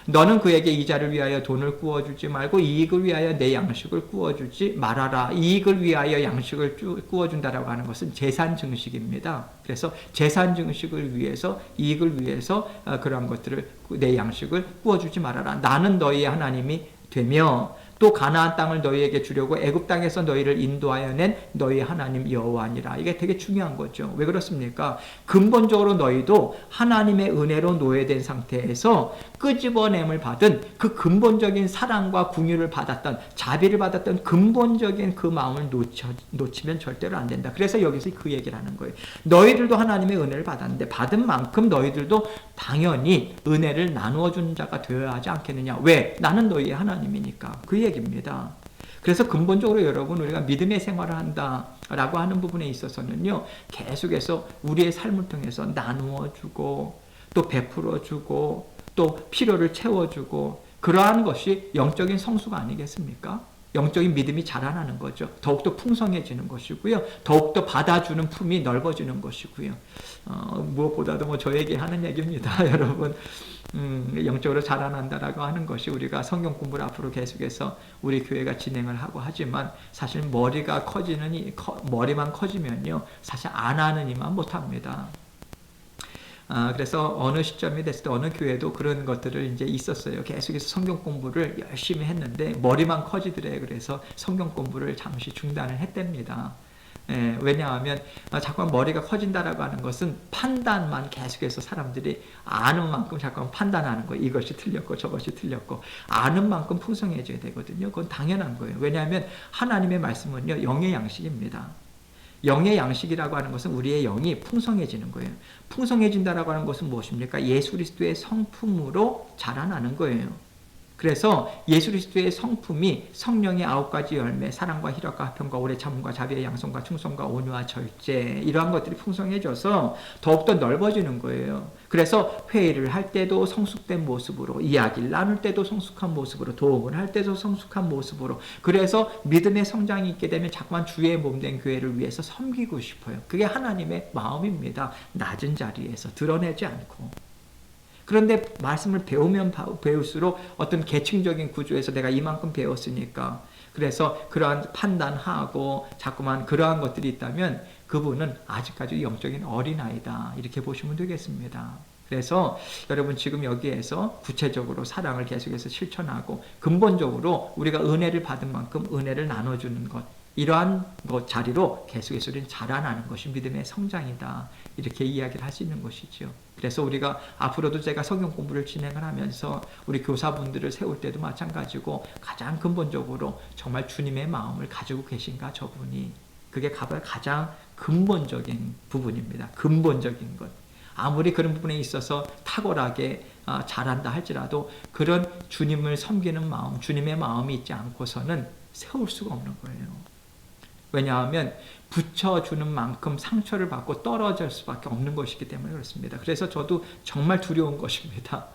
너는 그에게 이자를 위하여 돈을 구워주지 말고 이익을 위하여 내 양식을 구워주지 말아라. 이익을 위하여 양식을 구워준다라고 하는 것은 재산 증식입니다. 그래서 재산 증식을 위해서 이익을 위해서 그러한 것들을 내 양식을 구워주지 말아라. 나는 너희의 하나님이 되며 또 가나안 땅을 너희에게 주려고 애굽 땅에서 너희를 인도하여 낸 너희 하나님 여호와니라. 이게 되게 중요한 거죠. 왜 그렇습니까? 근본적으로 너희도 하나님의 은혜로 노예된 상태에서 끄집어냄을 받은 그 근본적인 사랑과 긍휼을 받았던, 자비를 받았던 근본적인 그 마음을 놓치면 절대로 안 된다. 그래서 여기서 그 얘기를 하는 거예요. 너희들도 하나님의 은혜를 받았는데 받은 만큼 너희들도 당연히 은혜를 나누어 주는 자가 되어야 하지 않겠느냐. 왜? 나는 너희의 하나님이니까. 그 얘기입니다. 그래서 근본적으로 여러분, 우리가 믿음의 생활을 한다라고 하는 부분에 있어서는요, 계속해서 우리의 삶을 통해서 나누어 주고 또 베풀어 주고 또 필요를 채워주고, 그러한 것이 영적인 성수가 아니겠습니까? 영적인 믿음이 자라나는 거죠. 더욱더 풍성해지는 것이고요. 더욱더 받아주는 품이 넓어지는 것이고요. 무엇보다도 뭐 저에게 하는 얘기입니다. 여러분, 영적으로 자라난다라고 하는 것이, 우리가 성경 공부를 앞으로 계속해서 우리 교회가 진행을 하고 하지만 사실 머리만 커지면요, 사실 안 하는 이만 못합니다. 그래서 어느 시점이 됐을 때 어느 교회도 그런 것들을 이제 있었어요. 계속해서 성경 공부를 열심히 했는데 머리만 커지더래. 그래서 성경 공부를 잠시 중단을 했답니다. 왜냐하면 자꾸만 머리가 커진다라고 하는 것은 판단만 계속해서 사람들이 아는 만큼 자꾸만 판단하는 거예요. 이것이 틀렸고 저것이 틀렸고, 아는 만큼 풍성해져야 되거든요. 그건 당연한 거예요. 왜냐하면 하나님의 말씀은요, 영의 양식입니다. 영의 양식이라고 하는 것은 우리의 영이 풍성해지는 거예요. 풍성해진다라고 하는 것은 무엇입니까? 예수 그리스도의 성품으로 자라나는 거예요. 그래서 예수 그리스도의 성품이 성령의 9가지 열매, 사랑과 희락과 화평과 오래 참음과 자비와 양성과 충성과 온유와 절제, 이러한 것들이 풍성해져서 더욱더 넓어지는 거예요. 그래서 회의를 할 때도 성숙된 모습으로, 이야기를 나눌 때도 성숙한 모습으로, 도움을 할 때도 성숙한 모습으로, 그래서 믿음의 성장이 있게 되면 자꾸만 주의 몸된 교회를 위해서 섬기고 싶어요. 그게 하나님의 마음입니다. 낮은 자리에서 드러내지 않고. 그런데 말씀을 배우면 배울수록 어떤 계층적인 구조에서 내가 이만큼 배웠으니까, 그래서 그러한 판단하고 자꾸만 그러한 것들이 있다면 그분은 아직까지 영적인 어린아이다, 이렇게 보시면 되겠습니다. 그래서 여러분, 지금 여기에서 구체적으로 사랑을 계속해서 실천하고 근본적으로 우리가 은혜를 받은 만큼 은혜를 나눠주는 것, 이러한 자리로 계속해서 우리는 자라나는 것이 믿음의 성장이다, 이렇게 이야기를 할 수 있는 것이죠. 그래서 우리가 앞으로도 제가 성경 공부를 진행을 하면서 우리 교사분들을 세울 때도 마찬가지고, 가장 근본적으로 정말 주님의 마음을 가지고 계신가, 저분이. 그게 가장 근본적인 부분입니다. 근본적인 것. 아무리 그런 부분에 있어서 탁월하게 잘한다 할지라도 그런 주님을 섬기는 마음, 주님의 마음이 있지 않고서는 세울 수가 없는 거예요. 왜냐하면 붙여주는 만큼 상처를 받고 떨어질 수밖에 없는 것이기 때문에 그렇습니다. 그래서 저도 정말 두려운 것입니다.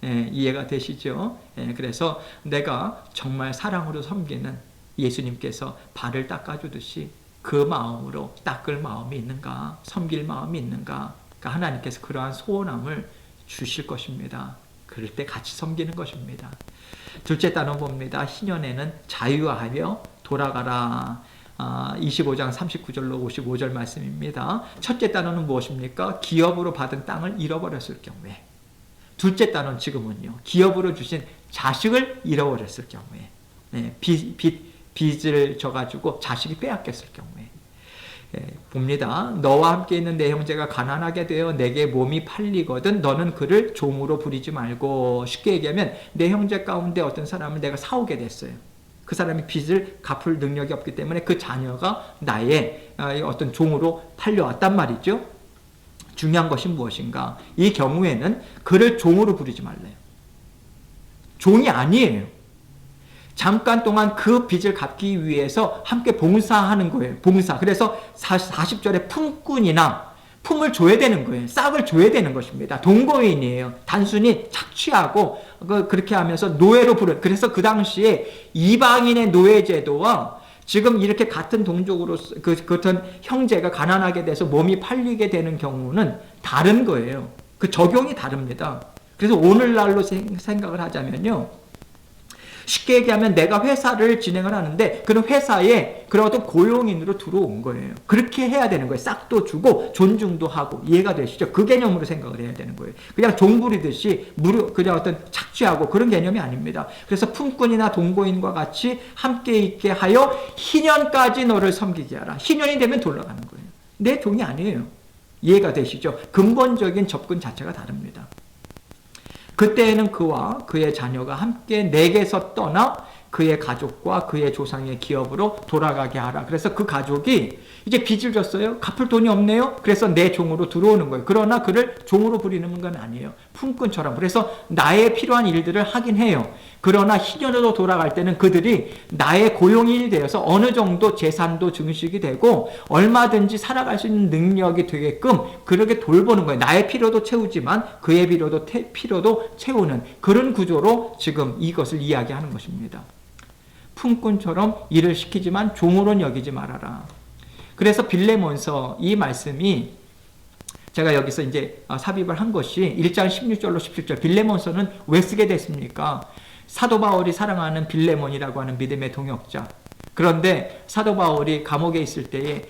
이해가 되시죠? 그래서 내가 정말 사랑으로 섬기는 예수님께서 발을 닦아주듯이 그 마음으로 닦을 마음이 있는가, 섬길 마음이 있는가, 그러니까 하나님께서 그러한 소원함을 주실 것입니다. 그럴 때 같이 섬기는 것입니다. 둘째 단어 봅니다. 희년에는 자유하여 돌아가라. 25장 39절로 55절 말씀입니다. 첫째 단어는 무엇입니까? 기업으로 받은 땅을 잃어버렸을 경우에. 둘째 단어는 지금은요, 기업으로 주신 자식을 잃어버렸을 경우에, 빚을 져가지고 자식이 빼앗겼을 경우에. 봅니다. 너와 함께 있는 내 형제가 가난하게 되어 내게 몸이 팔리거든 너는 그를 종으로 부리지 말고. 쉽게 얘기하면 내 형제 가운데 어떤 사람을 내가 사오게 됐어요. 그 사람이 빚을 갚을 능력이 없기 때문에 그 자녀가 나의 어떤 종으로 팔려왔단 말이죠. 중요한 것이 무엇인가? 이 경우에는 그를 종으로 부리지 말래요. 종이 아니에요. 잠깐 동안 그 빚을 갚기 위해서 함께 봉사하는 거예요. 봉사. 그래서 40절에 품꾼이나 품을 줘야 되는 거예요. 싹을 줘야 되는 것입니다. 동거인이에요. 단순히 착취하고 그렇게 하면서 노예로 부른. 그래서 그 당시에 이방인의 노예 제도와 지금 이렇게 같은 동족으로 그런 형제가 가난하게 돼서 몸이 팔리게 되는 경우는 다른 거예요. 그 적용이 다릅니다. 그래서 오늘날로 생각을 하자면요, 쉽게 얘기하면 내가 회사를 진행을 하는데 그런 회사에 그런 어떤 고용인으로 들어온 거예요. 그렇게 해야 되는 거예요. 싹도 주고 존중도 하고. 이해가 되시죠? 그 개념으로 생각을 해야 되는 거예요. 그냥 종 부리듯이 그냥 어떤 착취하고 그런 개념이 아닙니다. 그래서 품꾼이나 동거인과 같이 함께 있게 하여 희년까지 너를 섬기게 하라. 희년이 되면 돌아가는 거예요. 내 종이 아니에요. 이해가 되시죠? 근본적인 접근 자체가 다릅니다. 그때에는 그와 그의 자녀가 함께 내게서 떠나 그의 가족과 그의 조상의 기업으로 돌아가게 하라. 그래서 그 가족이 이제 빚을 졌어요. 갚을 돈이 없네요. 그래서 내 종으로 들어오는 거예요. 그러나 그를 종으로 부리는 건 아니에요. 품꾼처럼. 그래서 나의 필요한 일들을 하긴 해요. 그러나 희년으로 돌아갈 때는 그들이 나의 고용인이 되어서 어느 정도 재산도 증식이 되고 얼마든지 살아갈 수 있는 능력이 되게끔 그렇게 돌보는 거예요. 나의 필요도 채우지만 그의 필요도 채우는 그런 구조로 지금 이것을 이야기하는 것입니다. 품꾼처럼 일을 시키지만 종으로는 여기지 말아라. 그래서 빌레몬서 이 말씀이 제가 여기서 이제 삽입을 한 것이 1장 16절로 17절 빌레몬서는 왜 쓰게 됐습니까? 사도 바울이 사랑하는 빌레몬이라고 하는 믿음의 동역자. 그런데 사도 바울이 감옥에 있을 때에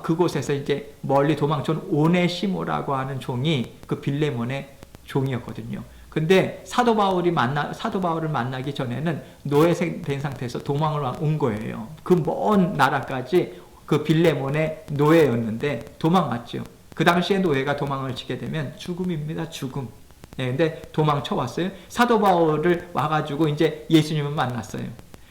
그곳에서 이제 멀리 도망쳐온 오네시모라고 하는 종이 그 빌레몬의 종이었거든요. 근데 사도 바울을 만나기 전에는 노예된 상태에서 도망을 온 거예요. 그 먼 나라까지 그 빌레몬의 노예였는데 도망갔죠. 그 당시에 노예가 도망을 치게 되면 죽음입니다. 죽음. 예, 근데 도망쳐 왔어요. 사도 바울을 와가지고 이제 예수님을 만났어요.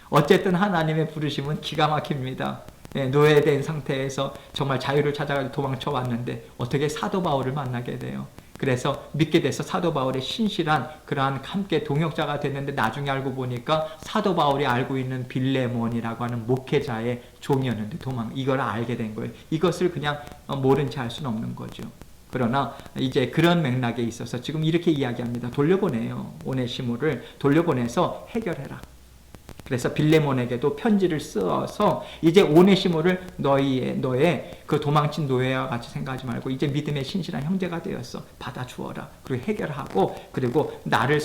어쨌든 하나님의 부르심은 기가 막힙니다. 예, 노예된 상태에서 정말 자유를 찾아가지고 도망쳐 왔는데 어떻게 사도 바울을 만나게 돼요. 그래서 믿게 돼서 사도 바울의 신실한 그러한 함께 동역자가 됐는데 나중에 알고 보니까 사도 바울이 알고 있는 빌레몬이라고 하는 목회자의 종이었는데 이걸 알게 된 거예요. 이것을 그냥 모른 채 할 수는 없는 거죠. 그러나 이제 그런 맥락에 있어서 지금 이렇게 이야기합니다. 돌려보내요. 오네시모를 돌려보내서 해결해라. 그래서 빌레몬에게도 편지를 써서 이제 오네시모를 너의 그 도망친 노예와 같이 생각하지 말고 이제 믿음의 신실한 형제가 되었어. 받아주어라. 그리고 해결하고 그리고 나를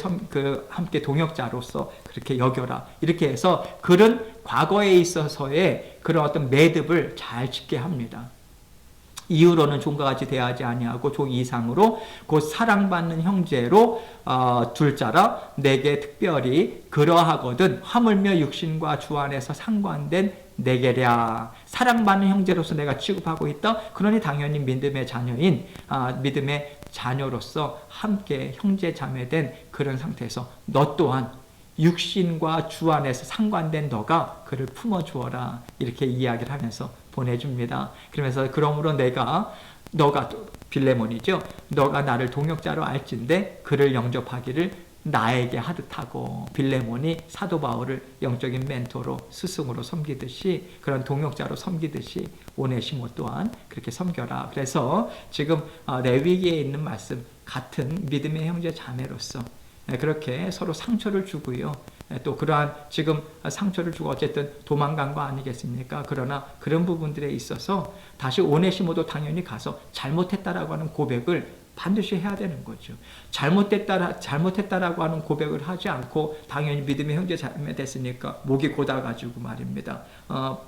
함께 동역자로서 그렇게 여겨라. 이렇게 해서 그런 과거에 있어서의 그런 어떤 매듭을 잘 짓게 합니다. 이후로는 종과 같이 대하지 아니하고 종 이상으로 곧 사랑받는 형제로 둘자라 내게 특별히 그러하거든 하물며 육신과 주 안에서 상관된 내게랴. 사랑받는 형제로서 내가 취급하고 있다. 그러니 당연히 믿음의 자녀로서 함께 형제 자매된 그런 상태에서 너 또한 육신과 주 안에서 상관된 너가 그를 품어주어라. 이렇게 이야기를 하면서 보내줍니다. 그러면서 그러므로 너가 빌레몬이죠. 너가 나를 동역자로 알진대 그를 영접하기를 나에게 하듯하고 빌레몬이 사도 바울을 영적인 멘토로 스승으로 섬기듯이 그런 동역자로 섬기듯이 오네시모 또한 그렇게 섬겨라. 그래서 지금 레위기에 있는 말씀 같은 믿음의 형제 자매로서 그렇게 서로 상처를 주고요. 또 그러한 지금 상처를 주고 어쨌든 도망간 거 아니겠습니까? 그러나 그런 부분들에 있어서 다시 오네시모도 당연히 가서 잘못했다라고 하는 고백을 반드시 해야 되는 거죠. 잘못했다라고 하는 고백을 하지 않고 당연히 믿음의 형제 자매 됐으니까 목이 곧아가지고 말입니다.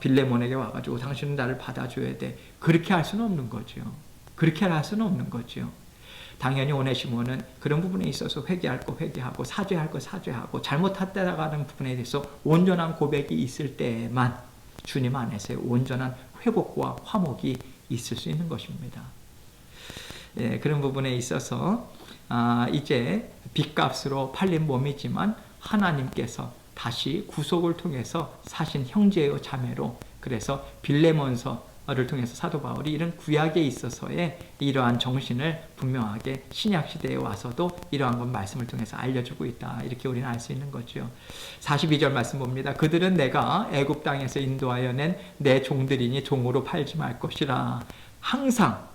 빌레몬에게 와가지고 당신은 나를 받아줘야 돼. 그렇게 할 수는 없는 거죠. 그렇게 할 수는 없는 거죠. 당연히 오네시모는 그런 부분에 있어서 회개할 거 회개하고 사죄할 거 사죄하고 잘못했다라고 하는 부분에 대해서 온전한 고백이 있을 때만 주님 안에서의 온전한 회복과 화목이 있을 수 있는 것입니다. 예, 그런 부분에 있어서 이제 빚값으로 팔린 몸이지만 하나님께서 다시 구속을 통해서 사신 형제요 자매로 그래서 빌레몬서를 통해서 사도 바울이 이런 구약에 있어서의 이러한 정신을 분명하게 신약시대에 와서도 이러한 건 말씀을 통해서 알려주고 있다. 이렇게 우리는 알 수 있는 거죠. 42절 말씀 봅니다. 그들은 내가 애굽 땅에서 인도하여 낸 내 종들이니 종으로 팔지 말 것이라. 항상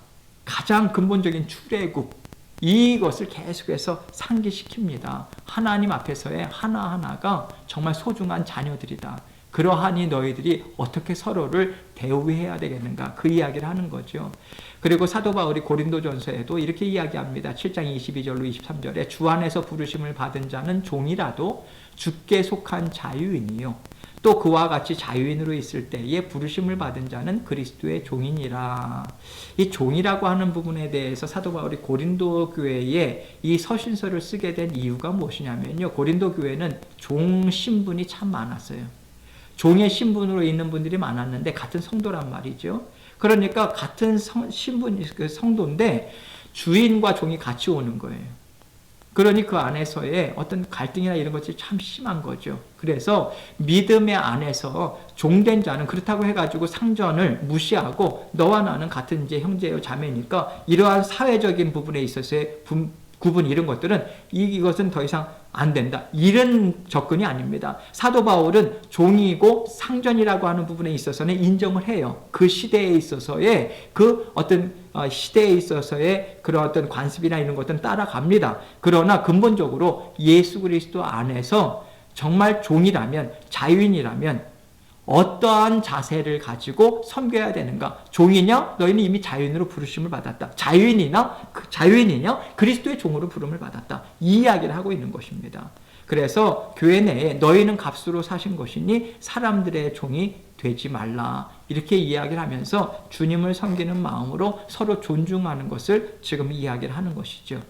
가장 근본적인 출애굽 이것을 계속해서 상기시킵니다. 하나님 앞에서의 하나하나가 정말 소중한 자녀들이다. 그러하니 너희들이 어떻게 서로를 대우해야 되겠는가, 그 이야기를 하는 거죠. 그리고 사도 바울이 고린도전서에도 이렇게 이야기합니다. 7장 22절로 23절에 주 안에서 부르심을 받은 자는 종이라도 주께 속한 자유인이요 또 그와 같이 자유인으로 있을 때에 부르심을 받은 자는 그리스도의 종이니라. 이 종이라고 하는 부분에 대해서 사도 바울이 고린도 교회에 이 서신서를 쓰게 된 이유가 무엇이냐면요, 고린도 교회는 종 신분이 참 많았어요. 종의 신분으로 있는 분들이 많았는데 같은 성도란 말이죠. 그러니까 같은 신분, 성도인데 주인과 종이 같이 오는 거예요. 그러니 그 안에서의 어떤 갈등이나 이런 것이 참 심한 거죠. 그래서 믿음의 안에서 종된 자는 그렇다고 해가지고 상전을 무시하고 너와 나는 같은 이제 형제요 자매니까 이러한 사회적인 부분에 있어서의 구분 이런 것들은 이것은 더 이상 안 된다, 이런 접근이 아닙니다. 사도 바울은 종이고 상전이라고 하는 부분에 있어서는 인정을 해요. 그 시대에 있어서의 그 어떤 시대에 있어서의 그런 어떤 관습이나 이런 것들은 따라갑니다. 그러나 근본적으로 예수 그리스도 안에서 정말 종이라면, 자유인이라면 어떠한 자세를 가지고 섬겨야 되는가? 종이냐? 너희는 이미 자유인으로 부르심을 받았다. 자유인이냐? 그리스도의 종으로 부름을 받았다. 이 이야기를 하고 있는 것입니다. 그래서 교회 내에 너희는 값으로 사신 것이니 사람들의 종이 되지 말라, 이렇게 이야기를 하면서 주님을 섬기는 마음으로 서로 존중하는 것을 지금 이야기를 하는 것이죠.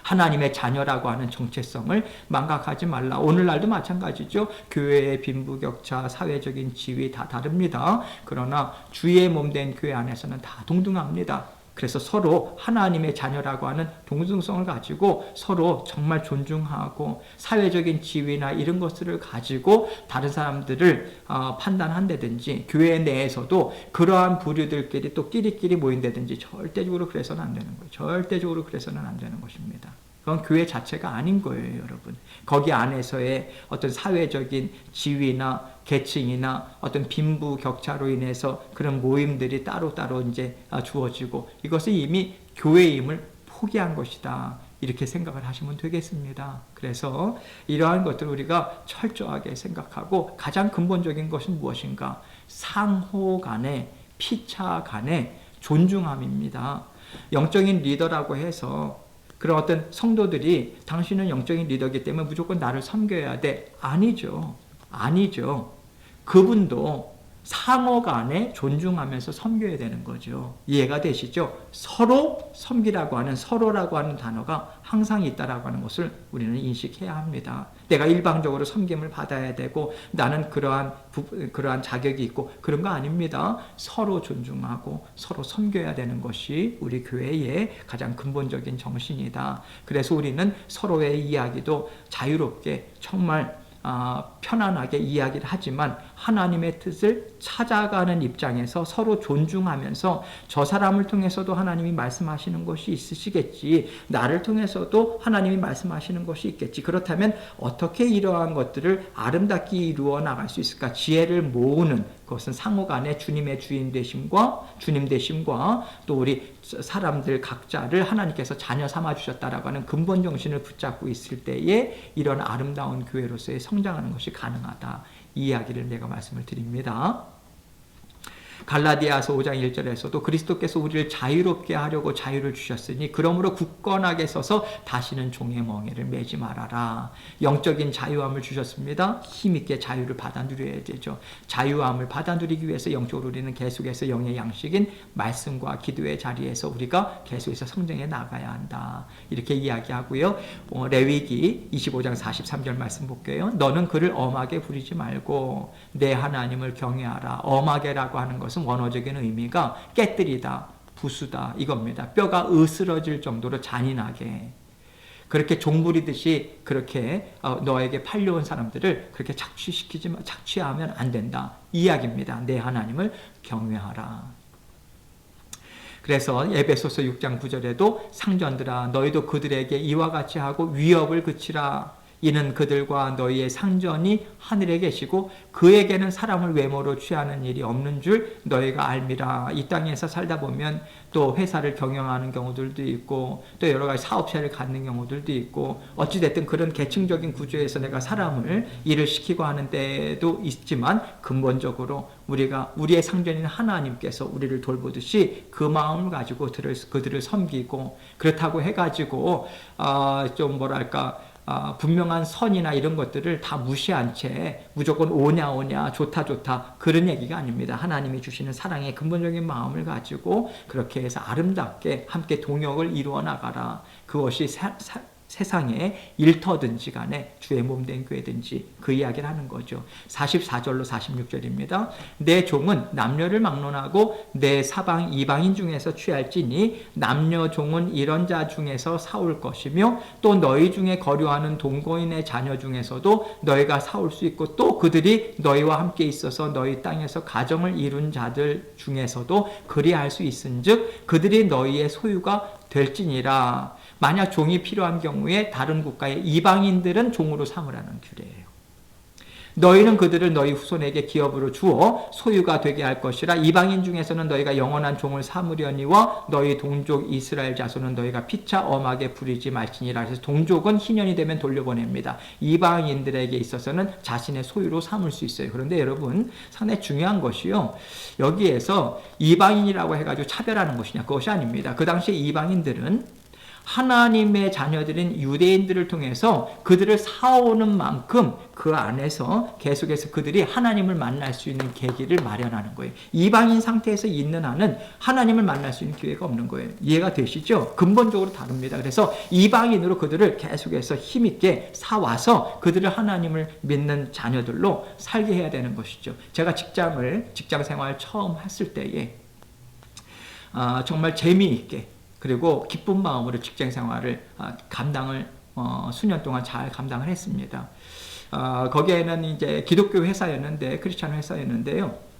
하나님의 자녀라고 하는 정체성을 망각하지 말라. 오늘날도 마찬가지죠. 교회의 빈부격차, 사회적인 지위 다 다릅니다. 그러나 주의 몸된 교회 안에서는 다 동등합니다. 그래서 서로 하나님의 자녀라고 하는 동등성을 가지고 서로 정말 존중하고 사회적인 지위나 이런 것들을 가지고 다른 사람들을 판단한다든지 교회 내에서도 그러한 부류들끼리 또 끼리끼리 모인다든지 절대적으로 그래서는 안 되는 거예요. 절대적으로 그래서는 안 되는 것입니다. 그건 교회 자체가 아닌 거예요, 여러분. 거기 안에서의 어떤 사회적인 지위나 계층이나 어떤 빈부 격차로 인해서 그런 모임들이 따로따로 이제 주어지고 이것은 이미 교회임을 포기한 것이다, 이렇게 생각을 하시면 되겠습니다. 그래서 이러한 것들을 우리가 철저하게 생각하고 가장 근본적인 것은 무엇인가? 상호 간의, 피차 간의 존중함입니다. 영적인 리더라고 해서 그런 어떤 성도들이 당신은 영적인 리더이기 때문에 무조건 나를 섬겨야 돼, 아니죠. 아니죠. 그분도 상호 간에 존중하면서 섬겨야 되는 거죠. 이해가 되시죠? 서로 섬기라고 하는, 서로라고 하는 단어가 항상 있다라고 하는 것을 우리는 인식해야 합니다. 내가 일방적으로 섬김을 받아야 되고 나는 그러한 자격이 있고 그런 거 아닙니다. 서로 존중하고 서로 섬겨야 되는 것이 우리 교회의 가장 근본적인 정신이다. 그래서 우리는 서로의 이야기도 자유롭게 정말 편안하게 이야기를 하지만 하나님의 뜻을 찾아가는 입장에서 서로 존중하면서 저 사람을 통해서도 하나님이 말씀하시는 것이 있으시겠지, 나를 통해서도 하나님이 말씀하시는 것이 있겠지. 그렇다면 어떻게 이러한 것들을 아름답게 이루어 나갈 수 있을까? 지혜를 모으는 그것은 상호간의 주님의 주님 되심과 또 우리 사람들 각자를 하나님께서 자녀 삼아 주셨다라고 하는 근본 정신을 붙잡고 있을 때에 이런 아름다운 교회로서의 성장하는 것이 가능하다, 이 이야기를 내가 말씀을 드립니다. 갈라디아서 5장 1절에서도 그리스도께서 우리를 자유롭게 하려고 자유를 주셨으니 그러므로 굳건하게 서서 다시는 종의 멍에를 매지 말아라. 영적인 자유함을 주셨습니다. 힘있게 자유를 받아 누려야 되죠. 자유함을 받아 누리기 위해서 영적으로 우리는 계속해서 영의 양식인 말씀과 기도의 자리에서 우리가 계속해서 성장해 나가야 한다, 이렇게 이야기하고요. 레위기 25장 43절 말씀 볼게요. 너는 그를 엄하게 부리지 말고 내 하나님을 경외하라. 엄하게라고 하는 것은 원어적인 의미가 깨뜨리다, 부수다 이겁니다. 뼈가 으스러질 정도로 잔인하게, 그렇게 종부리듯이 그렇게 너에게 팔려온 사람들을 그렇게 착취하면 안 된다, 이 이야기입니다. 내 하나님을 경외하라. 그래서 에베소서 6장 9절에도 상전들아 너희도 그들에게 이와 같이 하고 위협을 그치라. 이는 그들과 너희의 상전이 하늘에 계시고 그에게는 사람을 외모로 취하는 일이 없는 줄 너희가 알미라. 이 땅에서 살다 보면 또 회사를 경영하는 경우들도 있고 또 여러 가지 사업체를 갖는 경우들도 있고 어찌됐든 그런 계층적인 구조에서 내가 사람을 일을 시키고 하는 때도 있지만 근본적으로 우리의 상전인 하나님께서 우리를 돌보듯이 그 마음을 가지고 그들을 섬기고 그렇다고 해가지고 좀 뭐랄까 분명한 선이나 이런 것들을 다 무시한 채 무조건 오냐 좋다 그런 얘기가 아닙니다. 하나님이 주시는 사랑의 근본적인 마음을 가지고 그렇게 해서 아름답게 함께 동역을 이루어 나가라. 그것이 세상에 일터든지 간에 주의 몸된 교회든지 그 이야기를 하는 거죠. 44절로 46절입니다. 내 종은 남녀를 막론하고 내 사방 이방인 중에서 취할지니 남녀 종은 이런 자 중에서 사올 것이며 또 너희 중에 거류하는 동거인의 자녀 중에서도 너희가 사올 수 있고 또 그들이 너희와 함께 있어서 너희 땅에서 가정을 이룬 자들 중에서도 그리할 수 있은즉 그들이 너희의 소유가 될지니라. 만약 종이 필요한 경우에 다른 국가의 이방인들은 종으로 삼으라는 규례예요. 너희는 그들을 너희 후손에게 기업으로 주어 소유가 되게 할 것이라. 이방인 중에서는 너희가 영원한 종을 삼으려니와 너희 동족 이스라엘 자손은 너희가 피차 엄하게 부리지 말지니라. 그래서 동족은 희년이 되면 돌려보냅니다. 이방인들에게 있어서는 자신의 소유로 삼을 수 있어요. 그런데 여러분 상당히 중요한 것이요, 여기에서 이방인이라고 해가지고 차별하는 것이냐, 그것이 아닙니다. 그 당시 이방인들은 하나님의 자녀들인 유대인들을 통해서 그들을 사오는 만큼 그 안에서 계속해서 그들이 하나님을 만날 수 있는 계기를 마련하는 거예요. 이방인 상태에서 있는 한은 하나님을 만날 수 있는 기회가 없는 거예요. 이해가 되시죠? 근본적으로 다릅니다. 그래서 이방인으로 그들을 계속해서 힘있게 사와서 그들을 하나님을 믿는 자녀들로 살게 해야 되는 것이죠. 제가 직장 생활 처음 했을 때에 정말 재미있게 그리고 기쁜 마음으로 직장 생활을 감당을 수년 동안 잘 감당을 했습니다. 거기에는 이제 기독교 회사였는데, 크리스찬 회사였는데요.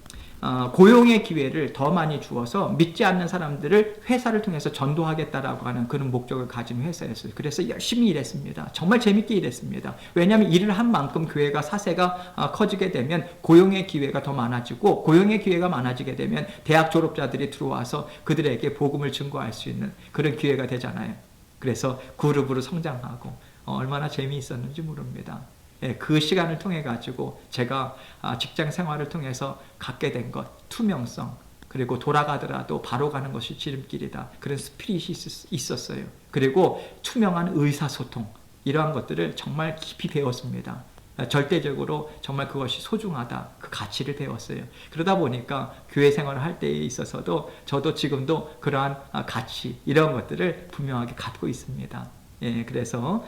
고용의 기회를 더 많이 주어서 믿지 않는 사람들을 회사를 통해서 전도하겠다라고 하는 그런 목적을 가진 회사였어요. 그래서 열심히 일했습니다. 정말 재밌게 일했습니다. 왜냐하면 일을 한 만큼 교회가 사세가 커지게 되면 고용의 기회가 더 많아지고, 고용의 기회가 많아지게 되면 대학 졸업자들이 들어와서 그들에게 복음을 증거할 수 있는 그런 기회가 되잖아요. 그래서 그룹으로 성장하고 얼마나 재미있었는지 모릅니다. 그 시간을 통해 가지고 제가 직장 생활을 통해서 갖게 된 것, 투명성, 그리고 돌아가더라도 바로 가는 것이 지름길이다, 그런 스피릿이 있었어요. 그리고 투명한 의사소통, 이러한 것들을 정말 깊이 배웠습니다. 절대적으로 정말 그것이 소중하다, 그 가치를 배웠어요. 그러다 보니까 교회 생활을 할 때에 있어서도 저도 지금도 그러한 가치, 이런 것들을 분명하게 갖고 있습니다. 그래서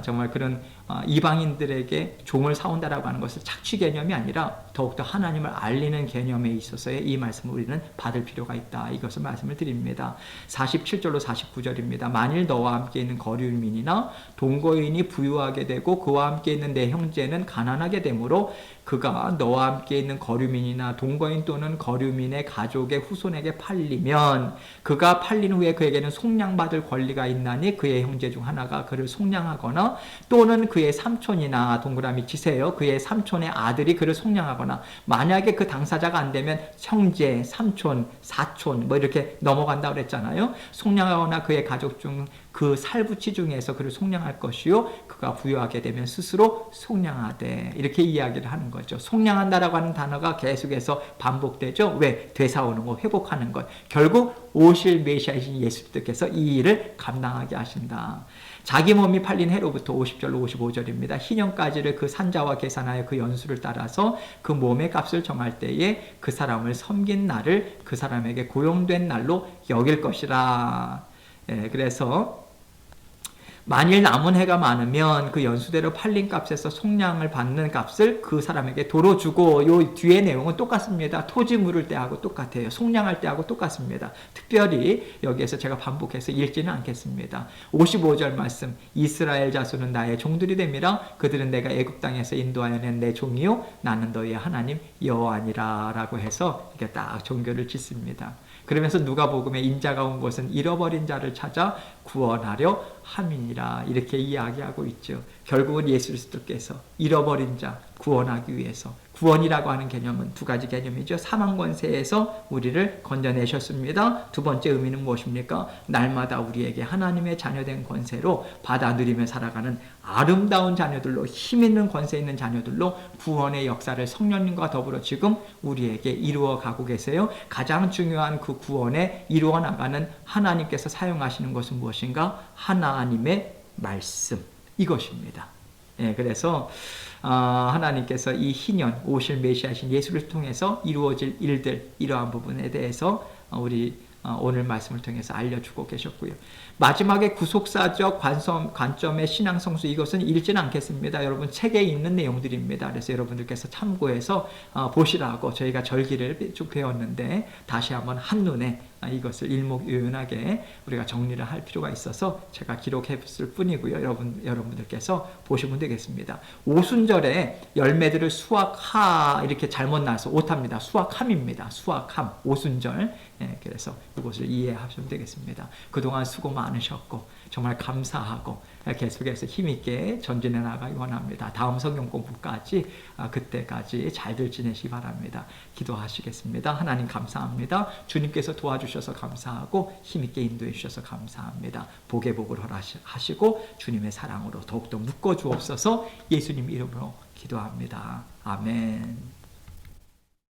정말 그런 이방인들에게 종을 사온다라고 하는 것은 착취 개념이 아니라 더욱더 하나님을 알리는 개념에 있어서의 이 말씀을 우리는 받을 필요가 있다, 이것을 말씀을 드립니다. 47절로 49절입니다. 만일 너와 함께 있는 거류민이나 동거인이 부유하게 되고 그와 함께 있는 내 형제는 가난하게 되므로 그가 너와 함께 있는 거류민이나 동거인 또는 거류민의 가족의 후손에게 팔리면 그가 팔린 후에 그에게는 속량받을 권리가 있나니 그의 형제 중 하나가 그를 속량하거나 또는 그의 삼촌이나, 동그라미 치세요, 그의 삼촌의 아들이 그를 속량하거나, 만약에 그 당사자가 안 되면 형제, 삼촌, 사촌 뭐 이렇게 넘어간다고 그랬잖아요. 속량하거나 그의 가족 중 그 살부치 중에서 그를 속량할 것이요 그가 부유하게 되면 스스로 속량하되, 이렇게 이야기를 하는 거죠. 속량한다라고 하는 단어가 계속해서 반복되죠. 왜? 되사오는 것, 회복하는 것. 결국 오실 메시아이신 예수님께서 이 일을 감당하게 하신다. 자기 몸이 팔린 해로부터 50절로 55절입니다. 희년까지를 그 산자와 계산하여 그 연수를 따라서 그 몸의 값을 정할 때에 그 사람을 섬긴 날을 그 사람에게 고용된 날로 여길 것이라. 그래서 만일 남은 해가 많으면 그 연수대로 팔린 값에서 속량을 받는 값을 그 사람에게 도로 주고, 요 뒤에 내용은 똑같습니다. 토지 물을 때하고 똑같아요. 속량할 때하고 똑같습니다. 특별히 여기에서 제가 반복해서 읽지는 않겠습니다. 55절 말씀, 이스라엘 자손은 나의 종들이 됨이라. 그들은 내가 애굽 땅에서 인도하여 낸 내 종이요 나는 너희의 하나님 여호와니라 라고 해서 이렇게 딱 종교를 짓습니다. 그러면서 누가복음에 인자가 온 것은 잃어버린 자를 찾아 구원하려 함이니라 이렇게 이야기하고 있죠. 결국은 예수 그리스도께서 잃어버린 자 구원하기 위해서, 구원이라고 하는 개념은 두 가지 개념이죠. 사망 권세에서 우리를 건져내셨습니다. 두 번째 의미는 무엇입니까? 날마다 우리에게 하나님의 자녀된 권세로 받아 누리며 살아가는 아름다운 자녀들로, 힘 있는 권세 있는 자녀들로 구원의 역사를 성령님과 더불어 지금 우리에게 이루어 가고 계세요. 가장 중요한 그 구원에 이루어 나가는 하나님께서 사용하시는 것은 무엇인가? 하나님의 말씀, 이것입니다. 예, 그래서 하나님께서 이 희년 오실 메시아신 예수를 통해서 이루어질 일들, 이러한 부분에 대해서 우리 오늘 말씀을 통해서 알려주고 계셨고요. 마지막에 구속사적 관점의 신앙 성수, 이것은 읽지는 않겠습니다. 여러분 책에 있는 내용들입니다. 그래서 여러분들께서 참고해서 보시라고 저희가 절기를 쭉 배웠는데 다시 한번 한눈에 이것을 일목요연하게 우리가 정리를 할 필요가 있어서 제가 기록했을 뿐이고요. 여러분들께서 보시면 되겠습니다. 오순절에 열매들을 수확하 이렇게 잘못 나와서 오탑니다. 수확함입니다. 수확함, 오순절. 예, 그래서 이것을 이해하시면 되겠습니다. 그동안 수고 많으셨고 정말 감사하고 계속해서 힘있게 전진해 나가기 원합니다. 다음 성경 공부까지 그때까지 잘들 지내시기 바랍니다. 기도하시겠습니다. 하나님 감사합니다. 주님께서 도와주셔서 감사하고 힘있게 인도해 주셔서 감사합니다. 복의 복을 허락하시고 주님의 사랑으로 더욱더 묶어 주옵소서. 예수님 이름으로 기도합니다. 아멘.